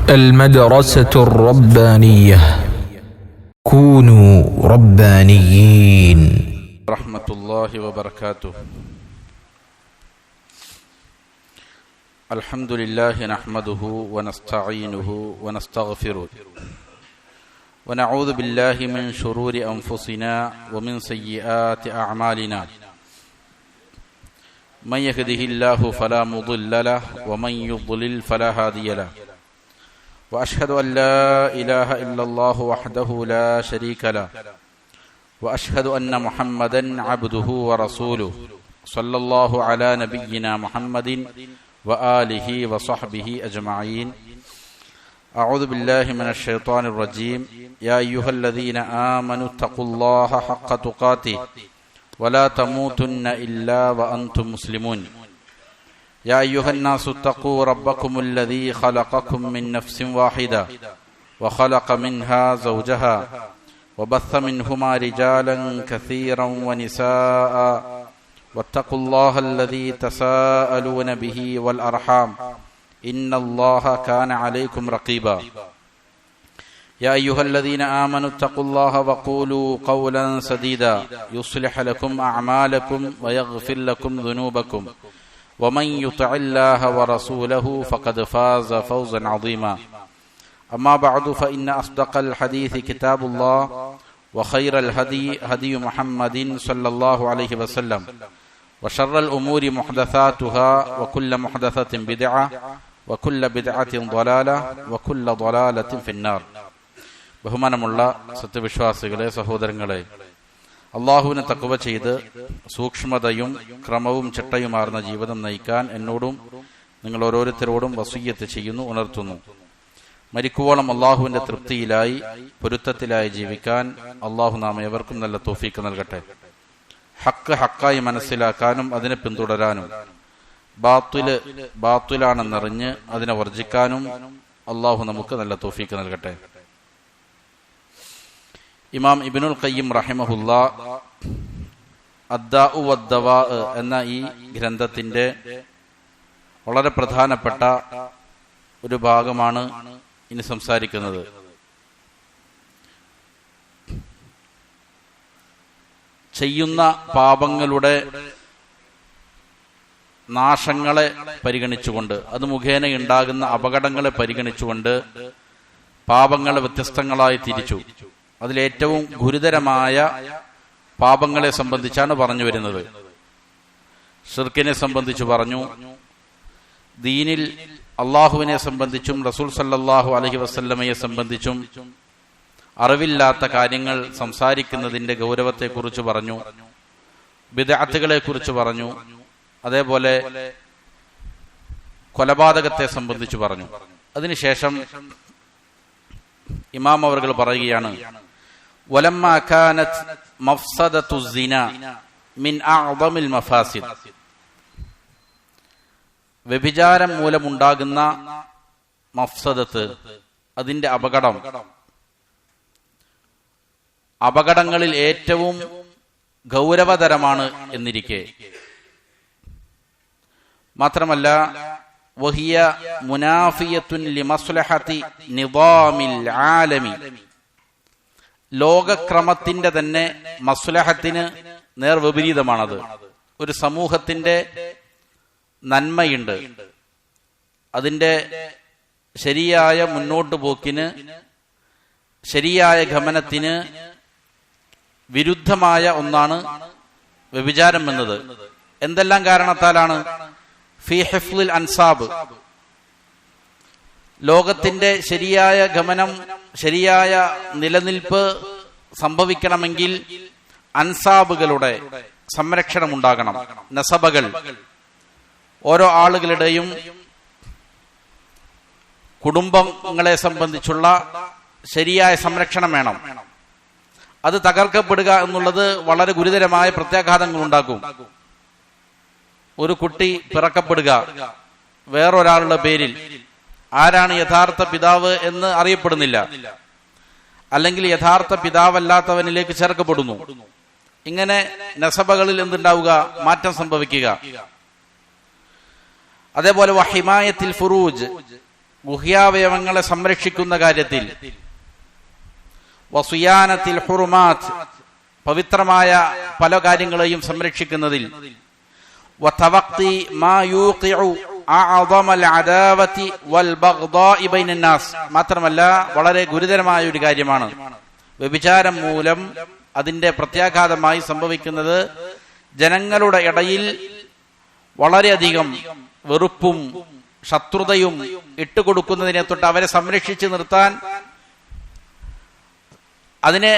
المدرسة الربانية كونوا ربانيين. رحمة الله وبركاته. الحمد لله نحمده ونستعينه ونستغفره ونعوذ بالله من شرور أنفسنا ومن سيئات أعمالنا. من يهده الله فلا مضل له ومن يضلل فلا هادي له. وأشهد أن لا إله إلا الله وحده لا شريك له وأشهد أن محمدا عبده ورسوله صلى الله على نبينا محمد وآله وصحبه أجمعين. أعوذ بالله من الشيطان الرجيم. يا أيها الذين آمنوا اتقوا الله حق تقاته ولا تموتن إلا وأنتم مسلمون. يا أيها الناس اتقوا ربكم الذي خلقكم من نفس واحدة وخلق منها زوجها وبث منهما رجالا كثيرا ونساء واتقوا الله الذي تساءلون به والأرحام إن الله كان عليكم رقيبا. يا أيها الذين آمنوا اتقوا الله وقولوا قولا سديدا يصلح لكم أعمالكم ويغفر لكم ذنوبكم ومن يطع الله ورسوله فقد فاز فوزا عظيما. أما بعد فإن أصدق الحديث كتاب الله وخير الهدي هدي محمد صلى الله عليه وسلم وشر الأمور محدثاتها وكل محدثة بدعة وكل بدعة ضلالة وكل ضلالة في النار. ബഹുമാനമുള്ള സത്യവിശ്വാസികളെ, സഹോദരങ്ങളെ, അള്ളാഹുവിനെ തഖ്വ ചെയ്ത് സൂക്ഷ്മതയും ക്രമവും ചിട്ടയുമാർന്ന ജീവിതം നയിക്കാൻ എന്നോടും നിങ്ങൾ ഓരോരുത്തരോടും വസിയ്യത്ത് ചെയ്യുന്നു, ഉണർത്തുന്നു. മരിക്കുവോളം അള്ളാഹുവിന്റെ തൃപ്തിയിലായി പൊരുത്തത്തിലായി ജീവിക്കാൻ അള്ളാഹു നാം ഏവർക്കും നല്ല തൗഫീഖ് നൽകട്ടെ. ഹക്ക് ഹക്കായി മനസ്സിലാക്കാനും അതിനെ പിന്തുടരാനും ബാത്തില് ബാത്തിലാണെന്നറിഞ്ഞ് അതിനെ വർജിക്കാനും അള്ളാഹു നമുക്ക് നല്ല തൗഫീഖ് നൽകട്ടെ. ഇമാം ഇബ്നുൽ ഖയ്യിം റഹിമഹുല്ലാ അദ്ദാഉ വദ്ദവാ എന്ന ഈ ഗ്രന്ഥത്തിന്റെ വളരെ പ്രധാനപ്പെട്ട ഒരു ഭാഗമാണ് ഇനി സംസാരിക്കുന്നത്. ചെയ്യുന്ന പാപങ്ങളുടെ നാശങ്ങളെ പരിഗണിച്ചുകൊണ്ട്, അത് മുഖേന ഉണ്ടാകുന്ന അപകടങ്ങളെ പരിഗണിച്ചുകൊണ്ട് പാപങ്ങളെ വ്യത്യസ്തങ്ങളായി തിരിച്ചു. അതിലേറ്റവും ഗുരുതരമായ പാപങ്ങളെ സംബന്ധിച്ചാണ് പറഞ്ഞു വരുന്നത്. ഷിർക്കിനെ സംബന്ധിച്ചു പറഞ്ഞു, ദീനിൽ അള്ളാഹുവിനെ സംബന്ധിച്ചും റസൂൽ സല്ലല്ലാഹു അലൈഹി വസല്ലമയെ സംബന്ധിച്ചും അറിവില്ലാത്ത കാര്യങ്ങൾ സംസാരിക്കുന്നതിന്റെ ഗൗരവത്തെക്കുറിച്ച് പറഞ്ഞു, ബിദ്അത്തുകളെ കുറിച്ച് പറഞ്ഞു, അതേപോലെ കൊലപാതകത്തെ സംബന്ധിച്ച് പറഞ്ഞു. അതിനുശേഷം ഇമാം അവർകൾ പറയുകയാണ്, വലമ്മാ കാനത് മഫ്സദതു സിന മിൻ അഅ്ദമിൽ മഫാസിദ്, വ്യഭിചാരം മൂലമുണ്ടാകുന്ന മഫ്സദത്ത്, അതിന്റെ അപകടങ്ങളിൽ ഏറ്റവും ഗൗരവതരമാണ് എന്നിരിക്കെ, മാത്രമല്ല വഹിയ മുനാഫിയത്തുൻ ലിമസ്ലഹതി നിദാമിൽ ആലമി, ലോകക്രമത്തിന്റെ തന്നെ മസ്ലഹത്തിന് നേർവിപരീതമാണത്. ഒരു സമൂഹത്തിന്റെ നന്മയുണ്ട്, അതിന്റെ ശരിയായ മുന്നോട്ടു പോക്കിന്, ശരിയായ ഗമനത്തിന് വിരുദ്ധമായ ഒന്നാണ് വ്യഭിചാരം എന്നത്. എന്തെല്ലാം കാരണത്താലാണ്? ഫീ ഹിഫ്ളിൽ അൻസാബ്, ലോകത്തിന്റെ ശരിയായ ഗമനം, ശരിയായ നിലനിൽപ്പ് സംഭവിക്കണമെങ്കിൽ അൻസാബുകളുടെ സംരക്ഷണം ഉണ്ടാകണം. നസബകൾ, ഓരോ ആളുകളുടെയും കുടുംബങ്ങളെ സംബന്ധിച്ചുള്ള ശരിയായ സംരക്ഷണം വേണം. അത് തകർക്കപ്പെടുക എന്നുള്ളത് വളരെ ഗുരുതരമായ പ്രത്യാഘാതങ്ങൾ ഉണ്ടാക്കും. ഒരു കുട്ടി പിറക്കപ്പെടുക വേറൊരാളുടെ പേരിൽ, ആരാണ് യഥാർത്ഥ പിതാവ് എന്ന് അറിയപ്പെടുന്നില്ല, അല്ലെങ്കിൽ യഥാർത്ഥ പിതാവല്ലാത്തവനിലേക്ക് ചേർക്കപ്പെടുന്നു. ഇങ്ങനെ നസബകളിൽ എന്തുണ്ടാവുക? മാറ്റം സംഭവിക്കുക. അതേപോലെ വഹിമായത്തിൽ ഫുറൂജ്, ഗുഹ്യാവയവങ്ങളെ സംരക്ഷിക്കുന്ന കാര്യത്തിൽ, വസുയാനത്തിൽ ഹുറുമാത്ത് പവിത്രമായ പല കാര്യങ്ങളെയും സംരക്ഷിക്കുന്നതിൽ, വതവഖി മാ യൂഖിഉ അഅദമൽ അദാവതി വൽ ബഗ്ദാഇ ബൈനൻ നാസ്, മാത്രമല്ല വളരെ ഗുരുതരമായ ഒരു കാര്യമാണ് വ്യഭിചാരം മൂലം അതിന്റെ പ്രത്യാഘാതമായി സംഭവിക്കുന്നത് ജനങ്ങളുടെ ഇടയിൽ വളരെയധികം വെറുപ്പും ശത്രുതയും ഇട്ടുകൊടുക്കുന്നതിനെ തൊട്ട് അവരെ സംരക്ഷിച്ചു നിർത്താൻ അതിനെ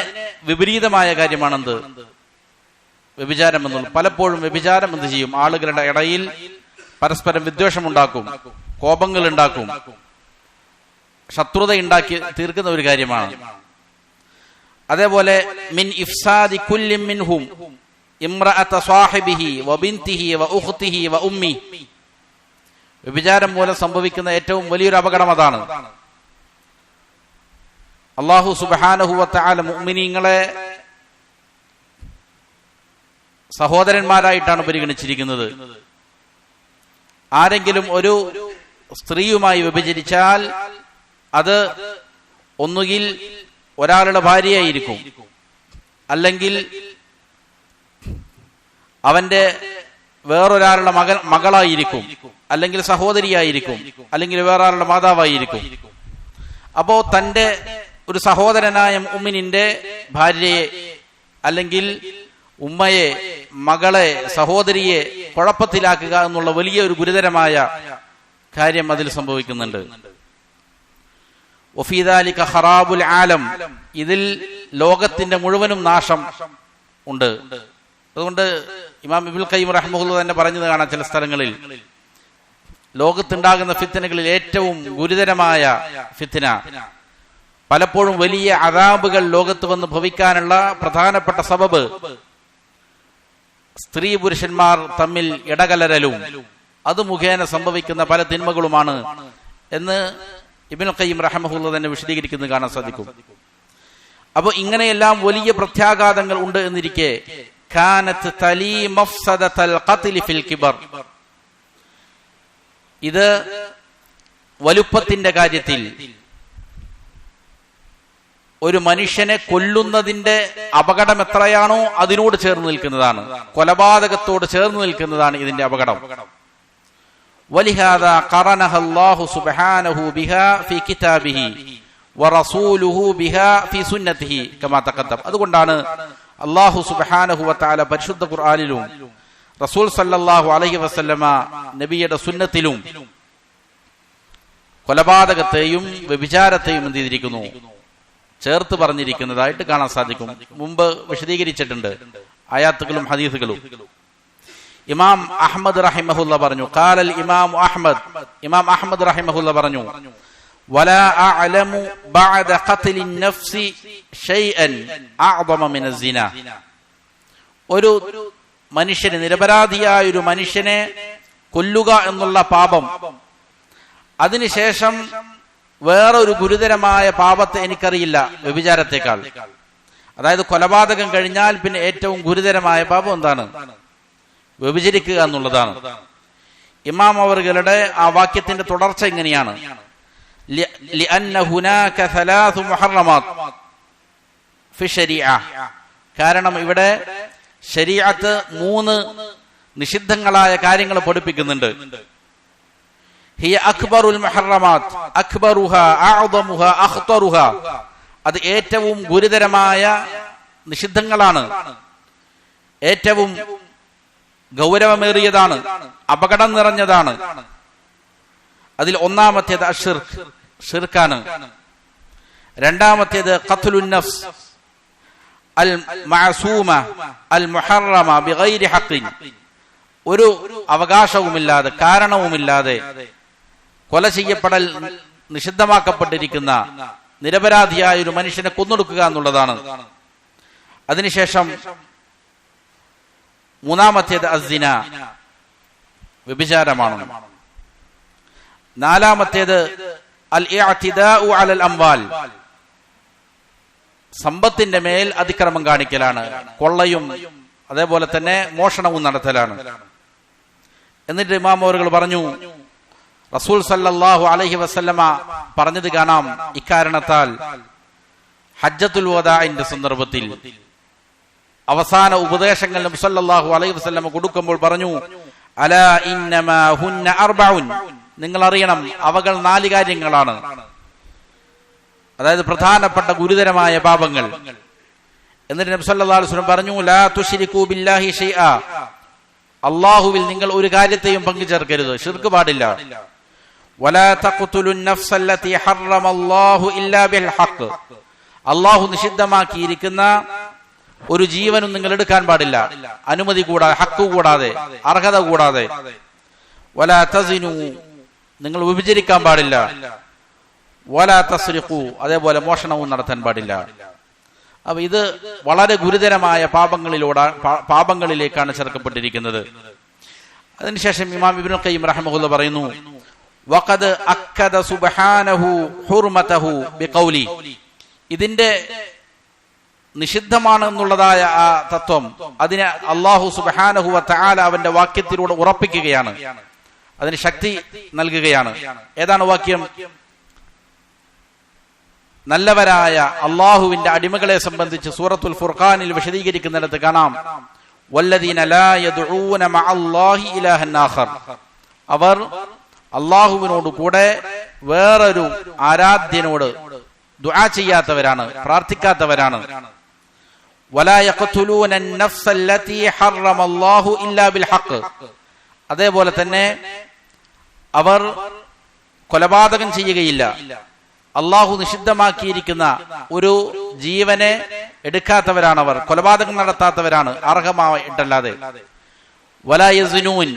വിപരീതമായ കാര്യമാണെന്ത്? വ്യഭിചാരം എന്നുള്ളത്. പലപ്പോഴും വ്യഭിചാരം എന്ത് ചെയ്യും? ആളുകളുടെ ഇടയിൽ പരസ്പരം വിദ്വേഷമുണ്ടാക്കും, കോപങ്ങൾ ഉണ്ടാക്കും, ശത്രുത ഉണ്ടാക്കി തീർക്കുന്ന ഒരു കാര്യമാണ്. അതേപോലെ മിൻ ഇഫ്സാദി കുല്ലി മിൻഹും ഇംറഅത സാഹിബിഹി വബിൻതിഹി വഉഖ്തിഹി വഉമ്മി, വ്യഭിചാരം മൂലം സംഭവിക്കുന്ന ഏറ്റവും വലിയൊരു അപകടം അതാണ്. അല്ലാഹു സുബ്ഹാനഹു വ തആല മുഅ്മിനീങ്ങളെ സഹോദരന്മാരായിട്ടാണ് പരിഗണിച്ചിരിക്കുന്നത്. ആരെങ്കിലും ഒരു സ്ത്രീയുമായി വ്യഭിചരിച്ചാൽ അത് ഒന്നുകിൽ ഒരാളുടെ ഭാര്യയായിരിക്കും, അല്ലെങ്കിൽ അവന്റെ വേറൊരാളുടെ മകളായിരിക്കും, അല്ലെങ്കിൽ സഹോദരിയായിരിക്കും, അല്ലെങ്കിൽ വേറൊരാളുടെ മാതാവായിരിക്കും. അപ്പോ തന്റെ ഒരു സഹോദരനായ മുഅ്മിനിന്റെ ഭാര്യയെ, അല്ലെങ്കിൽ ഉമ്മയെ, മകളെ, സഹോദരിയെ കുഴപ്പത്തിലാക്കുക എന്നുള്ള വലിയ ഒരു ഗുരുതരമായ കാര്യം അതിൽ സംഭവിക്കുന്നുണ്ട്. വഫീ ദാലിക ഖറാബുൽ ആലം, ഇതിൽ ലോകത്തിന്റെ മുഴുവനും നാശം ഉണ്ട്. അതുകൊണ്ട് ഇമാം ഇബ്നുൽ ഖയ്യിം റഹിമഹുല്ലാഹ് തന്നെ പറഞ്ഞത് കാണാം ചില സ്ഥലങ്ങളിൽ, ലോകത്തുണ്ടാകുന്ന ഫിത്നകളിൽ ഏറ്റവും ഗുരുതരമായ ഫിത്ന, പലപ്പോഴും വലിയ അദാബുകൾ ലോകത്ത് വന്ന് ഭവിക്കാനുള്ള പ്രധാനപ്പെട്ട സബബ് സ്ത്രീ പുരുഷന്മാർ തമ്മിൽ ഇടകലരലും അത് മുഖേന സംഭവിക്കുന്ന പല തിന്മകളുമാണ് എന്ന് ഇബ്നുൽ ഖയ്യിം റഹിമഹുല്ലാഹ് തന്നെ വിശദീകരിക്കുന്നത് കാണാൻ സാധിക്കും. അപ്പോൾ ഇങ്ങനെയെല്ലാം വലിയ പ്രത്യാഘാതങ്ങൾ ഉണ്ട് എന്നിരിക്കെ കാനത്ത് തലീ മഫ്സദതൽ ഖത്ലി ഫിൽ കിബർ, ഇത് വലുപ്പത്തിന്റെ കാര്യത്തിൽ ഒരു മനുഷ്യനെ കൊല്ലുന്നതിന്റെ അപകടം എത്രയാണോ അതിനോട് ചേർന്ന് നിൽക്കുന്നതാണ്, കൊലപാതകത്തോട് ചേർന്ന് നിൽക്കുന്നതാണ് ഇതിന്റെ അപകടം. വലിഹാദാ ഖറനഹ അല്ലാഹു സുബ്ഹാനഹു ബിഹാ ഫീ കിതാബിഹി വറസൂലുഹു ബിഹാ ഫീ സുന്നതിഹി കമാ തഖദ്ദം. അതുകൊണ്ടാണ് അല്ലാഹു സുബ്ഹാനഹു വ തആല പരിശുദ്ധ ഖുർആനിലും റസൂൽ സല്ലല്ലാഹു അലൈഹി വസല്ലമ നബിയുടെ സുന്നത്തിലും കൊലപാതകത്തെയും വ്യഭിചാരത്തെയും എന്ത് ചെയ്തിരിക്കുന്നു? ചേർത്ത് പറഞ്ഞിരിക്കുന്നതായിട്ട് കാണാൻ സാധിക്കും. മുമ്പ് വിശദീകരിച്ചിട്ടുണ്ട് ആയാത്തുകളും ഹദീസുകളും. ഇമാം അഹ്മദ് റഹിമഹുല്ലാഹ് പറഞ്ഞു, ഖാലൽ ഇമാം അഹ്മദ് റഹിമഹുല്ലാഹ് പറഞ്ഞു, വലാ അഅലമു ബഅദ ഖത്ലിൻ നഫ്സി ഷൈഅൻ അഅദമ മിന സിന, ഒരു മനുഷ്യനെ, നിരപരാധിയായ ഒരു മനുഷ്യനെ കൊല്ലുക എന്നുള്ള പാപം, അതിനുശേഷം വേറൊരു ഗുരുതരമായ പാപത്തെ എനിക്കറിയില്ല വ്യഭിചാരത്തെക്കാൾ. അതായത് കൊലപാതകം കഴിഞ്ഞാൽ പിന്നെ ഏറ്റവും ഗുരുതരമായ പാപം എന്താണ്? വ്യഭിചരിക്കുക എന്നുള്ളതാണ്. ഇമാം അവറുകളുടെ ആ വാക്യത്തിന്റെ തുടർച്ച ഇങ്ങനെയാണ്, ലിഅന്ന ഹുനാക സലാസു മുഹറമാത്ത് ഫി ശരീഅ, കാരണം ഇവിടെ ശരീഅത്ത് 3 നിഷിദ്ധങ്ങളായ കാര്യങ്ങൾ പഠിപ്പിക്കുന്നുണ്ട്. ഹിയ അക്ബറുൽ മുഹറമാത്ത് അക്ബറുഹാ അഅദമുഹാ അഖ്തറുഹാ, അത് ഏറ്റവും ഗുരുതരമായ നിഷിദ്ധങ്ങളാണ്, ഏറ്റവും ഗൗരവമേറിയതാണ്, അപകടം നിറഞ്ഞതാണ്. അതിൽ ഒന്നാമത്തേത് അശ്ശിർക്ക്, ഷിർക്കാണ്. രണ്ടാമത്തേത് ഖത്ലുൻ നഫ്സ് അൽ മഅസൂമ അൽ മുഹറമ ബിഗൈരി ഹഖിൻ, ഒരു അവകാശവുമില്ലാതെ കാരണവുമില്ലാതെ കൊല ചെയ്യപ്പെടൽ നിഷിദ്ധമാക്കപ്പെട്ടിരിക്കുന്ന നിരപരാധിയായ ഒരു മനുഷ്യനെ കൊന്നൊടുക്കുക എന്നുള്ളതാണ്. അതിനുശേഷം മൂന്നാമത്തേത് അസ്സിന, വ്യഭിചാരമാണ്. നാലാമത്തേത് അൽ ഇഅ്തിദാഉ അലൽ അംവാൽ, സമ്പത്തിന്റെ മേൽ അതിക്രമം കാണിക്കലാണ്, കൊള്ളയും അതേപോലെ തന്നെ മോഷണവും നടത്തലാണ്. എന്നിട്ട് ഇമാം അവറുകൾ പറഞ്ഞു, റസൂൽ സല്ലല്ലാഹു അലൈഹി വസല്ലമ പറഞ്ഞത് കാണാം. ഇക്കാരണത്താൽ ഹജ്ജത്തുൽ വദാഇന്റെ സന്ദർഭത്തിൽ അവസാന ഉപദേശങ്ങൾ നബി സല്ലല്ലാഹു അലൈഹി വസല്ലമ കൊടുക്കുമ്പോൾ പറഞ്ഞു, അലാ ഇന്നമാ ഹുന്ന അർബഉൻ, നിങ്ങൾ അറിയണം അവകൾ 4 കാര്യങ്ങളാണ്, അതായത് പ്രധാനപ്പെട്ട ഗുരുതരമായ പാപങ്ങൾ. എന്നിട്ട് നബി സല്ലല്ലാഹു അലൈഹി വസല്ലം പറഞ്ഞു, ലാ തുശ്രികൂ ബില്ലാഹി ഷൈആ, അല്ലാഹുവിൽ നിങ്ങൾ ഒരു കാര്യത്തെയും പങ്കുചേർക്കരുത്, ശിർക്ക് പാടില്ല. വലാ തഖ്തുലുൻ നഫ്സല്ലതി ഹറമല്ലാഹു ഇല്ലാ ബിൽ ഹഖ്, അല്ലാഹു നിഷിദ്ധമാക്കിയിരിക്കുന്ന ഒരു ജീവനും നിങ്ങൾ എടുക്കാൻ പാടില്ല, അനുമതി കൂടാതെ, ഹക്ക് കൂടാതെ, അർഹത കൂടാതെ. വലാ തസിനു, നിങ്ങൾ വിഭജിക്കാൻ പാടില്ല. വലാ തസ്രിഖു, അതേപോലെ മോഷണവും നടത്താൻ പാടില്ല. അപ്പൊ ഇത് വളരെ ഗുരുതരമായ പാപങ്ങളിലേക്കാണ് ചേർക്കപ്പെട്ടിരിക്കുന്നത്. അതിനുശേഷം ഇമാം ഇബ്നുൽ ഖയ്യിം റഹിമഹുല്ലാഹ് പറയുന്നു, വഖദ് അക്കദ സുബ്ഹാനഹു ഹുർമതഹു ബിഖൗലി, ഇതിന്റെ നിഷിദ്ധമാണ് എന്നുള്ളതായ ആ തത്വം അതിനെ അല്ലാഹു സുബ്ഹാനഹു വ തആല അവന്റെ വാക്യത്തിലൂടെ ഉറപ്പിക്കുകയാണ്, അതിന് ശക്തി നൽകുകയാണ്. ഏതാണ് വാക്യം? നല്ലവരായ അള്ളാഹുവിന്റെ അടിമകളെ സംബന്ധിച്ച് സൂറത്തുൽ ഫുർഖാനിൽ വിശദീകരിക്കുന്നിടത്ത് കാണാം, വല്ലദീന ലാ യദ്ഊന മഅല്ലാഹി ഇലാഹൻ ആഖർ, അവർ അള്ളാഹുവിനോട് കൂടെ വേറൊരു ആരാധ്യനോട് ദുആ ചെയ്യാത്തവരാണ്, പ്രാർത്ഥിക്കാത്തവരാണ്. വലാ യഖ്തുലൂന അൻ-നഫ്സല്ലതി ഹറമല്ലാഹു ഇല്ലാ ബിൽ ഹഖ്, അതേപോലെ തന്നെ അവർ കൊലപാതകം ചെയ്യുകയില്ല, അള്ളാഹു നിഷിദ്ധമാക്കിയിരിക്കുന്ന ഒരു ജീവനെ എടുക്കാത്തവരാണവർ, കൊലപാതകം നടത്താത്തവരാണ്, അർഹമായിട്ടല്ലാതെ. വലാ യസ്നൂൻ,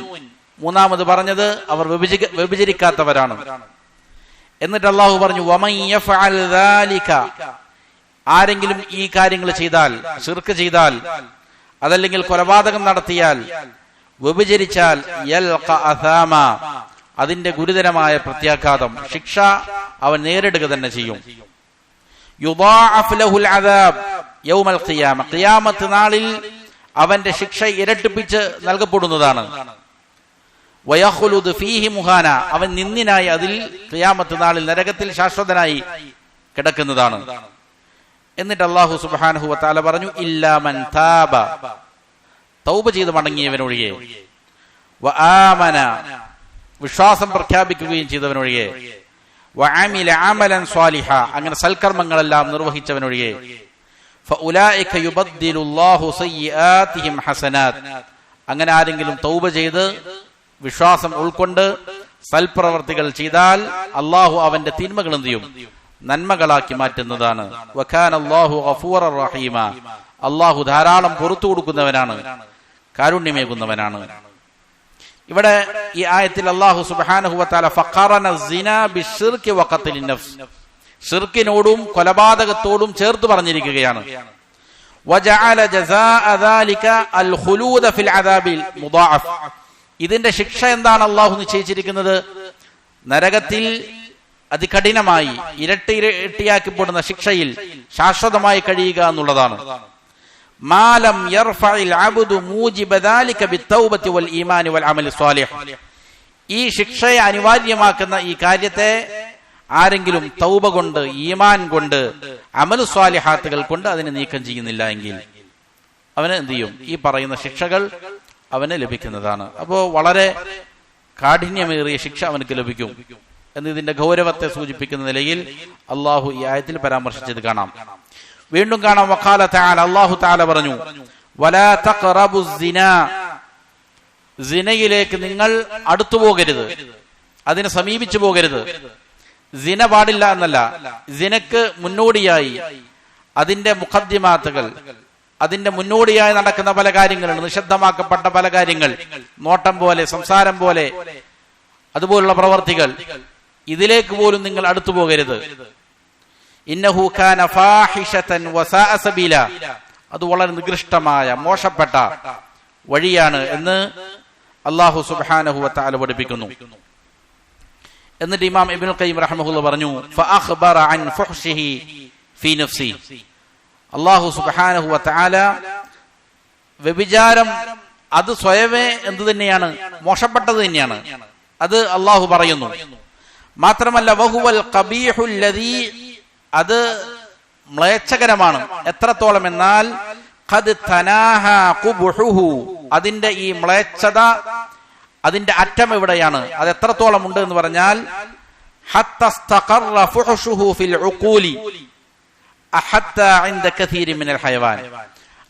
മൂന്നാമത് പറഞ്ഞത് അവർ വ്യഭിചരിക്കാത്തവരാണ്. എന്നിട്ട് അള്ളാഹു പറഞ്ഞു, വമൻ യഫ്അൽ ദാലിക, ആരെങ്കിലും ഈ കാര്യങ്ങൾ ചെയ്താൽ, ശിർക്ക് ചെയ്താൽ, അതല്ലെങ്കിൽ കൊലപാതകം നടത്തിയാൽ, വ്യഭിചരിച്ചാൽ, യൽഖ അസാമ, അതിന്റെ ഗുരുതരമായ പ്രത്യാഘാതം, ശിക്ഷ അവൻ നേരിടുക തന്നെ ചെയ്യും. യുദാഅഫ് ലഹുൽ അദാബ് യൗമൽ ഖിയാമ, ഖിയാമത്ത് നാളിൽ അവന്റെ ശിക്ഷ ഇരട്ടിപ്പിച്ച് നൽകപ്പെടുന്നതാണ്. വയഖ്ലുദ് ഫീഹി മുഹാന, അവൻ നിന്ദിനായി അതിൽ ഖിയാമത്ത് നാളിൽ നരകത്തിൽ ശാശ്വതനായി കിടക്കുന്നതാണ്. എന്നിട്ട് അല്ലാഹു സുബ്ഹാനഹു വ തആല പറഞ്ഞു, ഇല്ലാ മൻ താബ, തൗബ ചെയ്ത് മടങ്ങിയവനൊഴികെ, വ ആമന, വിശ്വാസം പ്രഖ്യാപിക്കുകയും ചെയ്തവനൊഴികെ, വ അമില അമലൻ സ്വാലിഹ, അങ്ങനെ സൽക്കർമ്മങ്ങളെല്ലാം നിർവഹിച്ചവനൊഴികെ, ഫഉലൈക യുബദ്ദിലുല്ലാഹു സയ്യിആതിഹിം ഹസനാത്ത്, അങ്ങനെ ആരെങ്കിലും തൗബ ചെയ്ത് വിശ്വാസം ഉൾക്കൊണ്ട് സൽപ്രവർത്തികൾ ചെയ്താൽ അള്ളാഹു അവന്റെ തിന്മകൾ എന്ത് ചെയ്യും? നന്മകളാക്കി മാറ്റുന്നതാണ്. വകാനല്ലാഹു ഗഫൂറർ റഹീമ, അള്ളാഹു ധാരാളം പുറത്തു കൊടുക്കുന്നവനാണ്, കാരുണ്യമേകുന്നവനാണ്. ഇവിടെ ഈ ആയത്തിൽ അല്ലാഹു സുബ്ഹാനഹു വ തആല ഫഖറന സിനാ ബിശ്ശിർകി വഖത്ലിൻ നഫ്സ്, ശിർക്കിനോടും കൊലപാതകത്തോടും ചേർത്ത് പറഞ്ഞിരിക്കുകയാണ്. വജഅല ജസാഅ ദാലിക അൽ ഖുലൂദ ഫിൽ അദാബിൽ മുദാഅഫ്, ഇതിന്റെ ശിക്ഷ എന്താണ് അല്ലാഹു നിശ്ചയിച്ചിരിക്കുന്നത്? നരകത്തിൽ അതികഠിനമായി ഇരട്ടിയാക്കപ്പെടുന്ന ശിക്ഷയിൽ ശാശ്വതമായി കഴിയുക എന്നുള്ളതാണ്. മാലം യർഫഇൽ അബ്ദു മൂജിബ ദാലിക ബിത്തൗബതി വൽ ഈമാനി വൽ അമലി സ്വാലിഹ്, ഈ ശിക്ഷയെ അനിവാര്യമാക്കുന്ന ഈ കാര്യത്തെ ആരെങ്കിലും തൗബ കൊണ്ട്, ഈമാൻ കൊണ്ട്, അമലു സ്വാലിഹാത്തുകൾ കൊണ്ട് അതിനെ നീക്കം ചെയ്യുന്നില്ല എങ്കിൽ അവന് എന്ത് ചെയ്യും? ഈ പറയുന്ന ശിക്ഷകൾ അവന് ലഭിക്കുന്നതാണ്. അപ്പോ വളരെ കാഠിന്യമേറിയ ശിക്ഷ അവനക്ക് ലഭിക്കും എന്ന് ഇതിന്റെ ഗൗരവത്തെ സൂചിപ്പിക്കുന്ന നിലയിൽ അള്ളാഹു ഈ ആയത്തിൽ പരാമർശിച്ചത് കാണാം. വീണ്ടും കാണാം, വഖാല തആല, അല്ലാഹു തആല പറഞ്ഞു, വലാ തഖറബു സിനാ, സിനയിലേക്ക് നിങ്ങൾ അടുത്തു പോകരുത്, അതിനെ സമീപിച്ചു പോകരുത്. സിന പാടില്ല എന്നല്ല, സിനക്ക് മുന്നോടിയായി അതിന്റെ മുഖദ്ദിമാത്തുകൾ, അതിന്റെ മുന്നോടിയായി നടക്കുന്ന പല കാര്യങ്ങളുണ്ട്, നിഷിദ്ധമാക്കപ്പെട്ട പല കാര്യങ്ങൾ, നോട്ടം പോലെ, സംസാരം പോലെ, അതുപോലുള്ള പ്രവർത്തികൾ, ഇതിലേക്ക് പോലും നിങ്ങൾ അടുത്തു പോകരുത്. ഇന്നഹു കാന ഫാഹിഷതൻ വസാഅ സബീല, അത് വളരെ നികൃഷ്ടമായ മോശപ്പെട്ട വഴിയാണ് എന്ന് അല്ലാഹു സുബ്ഹാനഹു വ തആല പഠിപ്പിക്കുന്നു. എന്നിട്ട് ഇമാം ഇബ്നുൽ ഖയ്യിം റഹിമഹുല്ലാഹ് പറഞ്ഞു, ഫഅഖ്ബറ അൻ ഫുഹ്ശിഹി ഫീ നഫ്സി, അല്ലാഹു സുബ്ഹാനഹു വ തആല വ്യഭിചാരം അത് സ്വയമേ എന്ത് തന്നെയാണ്? മോശപ്പെട്ടത് തന്നെയാണ്. അത് അള്ളാഹു പറയുന്നു. മാത്രമല്ല വഹുവൽ ഖബീഹുൽ ലദീ, അത് മ്ലേച്ഛകരമാണ്. എത്രത്തോളം എന്നാൽ ഖദ് തനാഹാ ഖുബ്ഹുഹു, അതിന്റെ ഈ മ്ലേച്ഛത, അതിന്റെ അറ്റം എവിടെയാണ്, അത് എത്രത്തോളം ഉണ്ട് എന്ന് പറഞ്ഞാൽ ഹത്ത ഇസ്തഖറ ഫുഹ്ശുഹു ഫിൽ ഉഖൂലി അഹത്ത ഇൻദ കസീരി മിനൽ ഹയവാൻ,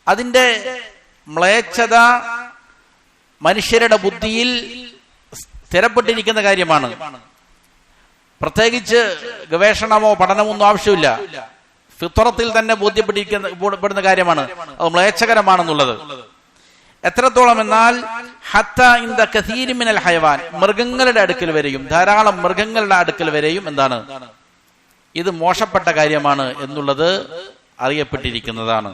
അതിന്റെ മ്ലേച്ഛത മനുഷ്യരുടെ ബുദ്ധിയിൽ സ്ഥിരപ്പെട്ടിരിക്കുന്ന കാര്യമാണ്. പ്രത്യേകിച്ച് ഗവേഷണമോ പഠനമോ ഒന്നും ആവശ്യമില്ല. ഫിത്രത്തിൽ തന്നെ ബോധ്യപ്പെട്ടിരിക്കുന്ന കാര്യമാണ് അത് മ്ലേച്ഛകരമാണെന്നുള്ളത്. എത്രത്തോളം എന്നാൽ ഹത്ത ഇൻദ കസീരി മിനൽ ഹയവാൻ, മൃഗങ്ങളുടെ അടുക്കൽ വരെയും, ധാരാളം മൃഗങ്ങളുടെ അടുക്കൽ വരെയും എന്താണ്, ഇത് മോശപ്പെട്ട കാര്യമാണ് എന്നുള്ളത് അറിയപ്പെട്ടിരിക്കുന്നതാണ്.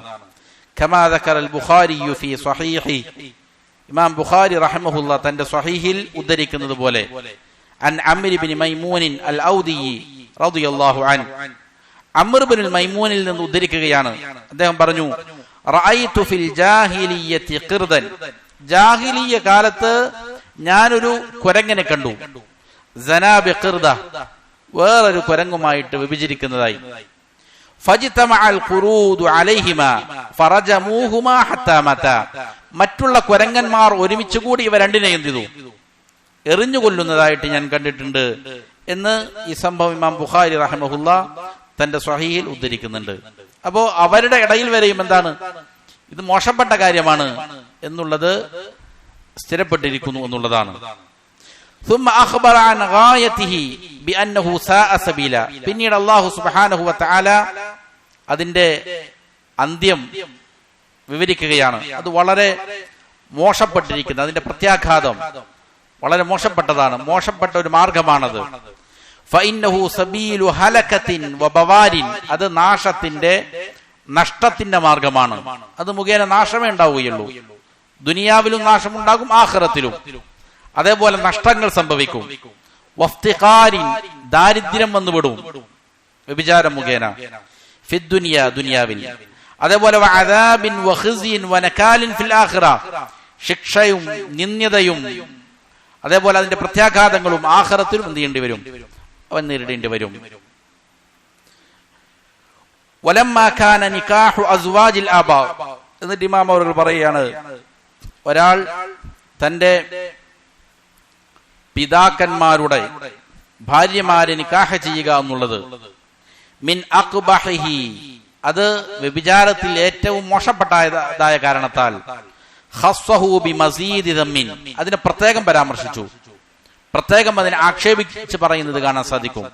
കമാ ദക്കറൽ ബുഖാരി ഫീ സ്വഹീഹി, ഇമാം ബുഖാരി റഹിമഹുല്ല തന്റെ സ്വഹീഹിൽ ഉദ്ധരിക്കുന്നത് പോലെ അൻ അംർ ഇബ്നു മൈമൂൻ അൽ ഔദി റളിയല്ലാഹു അൻഹു, അംർ ഇബ്നുൽ മൈമൂനിൽ നിന്ന് ഉദ്ധരിക്കുകയാണ്. അദ്ദേഹം പറഞ്ഞു, റഅയ്തു ഫിൽ ജാഹിലിയ്യത്തി ഖിർദൻ, ജാഹിലിയ്യ കാലത്ത് ഞാനൊരു കുരങ്ങനെ കണ്ടു. സനാബി ഖിർദ, വേറൊരു കുരങ്ങുമായിട്ട് വിഭജിക്കുന്നതായി. ഫജ്തമഅൽ ഖുറൂദു അലൈഹിമാ ഫറജമൂഹുമാ ഹത്താ മതാ, മറ്റുള്ള കുരങ്ങന്മാർ ഒരുമിച്ച് കൂടി ഇവ രണ്ടിനെ എന്ത് ചെയ്തു, എറിഞ്ഞു കൊല്ലുന്നതായിട്ട് ഞാൻ കണ്ടിട്ടുണ്ട് എന്ന് ഈ സംഭവം ഇമാം ബുഖാരി റഹിമഹുല്ല തന്റെ സ്വഹീഹിൽ ഉദ്ധരിക്കുന്നുണ്ട്. അപ്പോ അവരുടെ ഇടയിൽ വരെയും എന്താണ്, ഇത് മോശപ്പെട്ട കാര്യമാണ് എന്നുള്ളത് സ്ഥിരപ്പെട്ടിരിക്കുന്നു എന്നുള്ളതാണ്. പിന്നീട് അല്ലാഹു സുബ്ഹാനഹു വ തആല അതിന്റെ അന്ത്യം വിവരിക്കുകയാണ്. അത് വളരെ മോശപ്പെട്ടിരിക്കുന്നത്, അതിന്റെ പ്രത്യാഘാതം വളരെ മോശപ്പെട്ടതാണ്, മോശപ്പെട്ട ഒരു മാർഗമാണത്. ഫഇന്നഹു സബീലു ഹലകത്തിൻ വബവാരിൻ, അത് നാശത്തിന്റെ, നഷ്ടത്തിന്റെ മാർഗമാണ്. അത് മുഖേന നാശമേ ഉണ്ടാവുകയുള്ളൂ. ദുനിയാവിലും നാശമുണ്ടാകും, ആഖിറത്തിലും അതേപോലെ നഷ്ടങ്ങൾ സംഭവിക്കും. വഫ്തിഖാരിൻ, ദാരിദ്ര്യം വന്നുവിടും വ്യഭിചാരം മുഖേന. ഫിദ്ദുനിയ, ദുനിയാവിൽ. അതേപോലെ വഅദാബിൻ വഖിസിൻ വനകാലിൻ ഫിൽ ആഖിറ, ശിക്ഷയും നിന്ദ്യതയും അതേപോലെ അതിന്റെ പ്രത്യാഘാതങ്ങളും ആഖിറത്തിലും എന്ത് ചെയ്യേണ്ടി വരും, അവൻ നേരിടേണ്ടി വരും. വലമ്മാ കാന നികാഹു അസ്വാജിൽ ആബാ, എന്നിട്ട് ഇമാം അവർ പറയുകയാണ്, ഒരാൾ തന്റെ പിതാക്കന്മാരുടെ ഭാര്യമാരെ നിക്കാഹ് ചെയ്യുക എന്നുള്ളത് മിൻ അഖ്ബഹിഹി, അത് വ്യഭിചാരത്തിൽ ഏറ്റവും മോശപ്പെട്ടതായ കാരണത്താൽ ഖസ്സഹു ബിമസീദി ദമ്മിൻ, അതിനെ പ്രത്യേകം പരാമർശിച്ചു, പ്രത്യേകം അതിനെ ആക്ഷേപിച്ച് പറയുന്നത് കാണാൻ സാധിക്കും.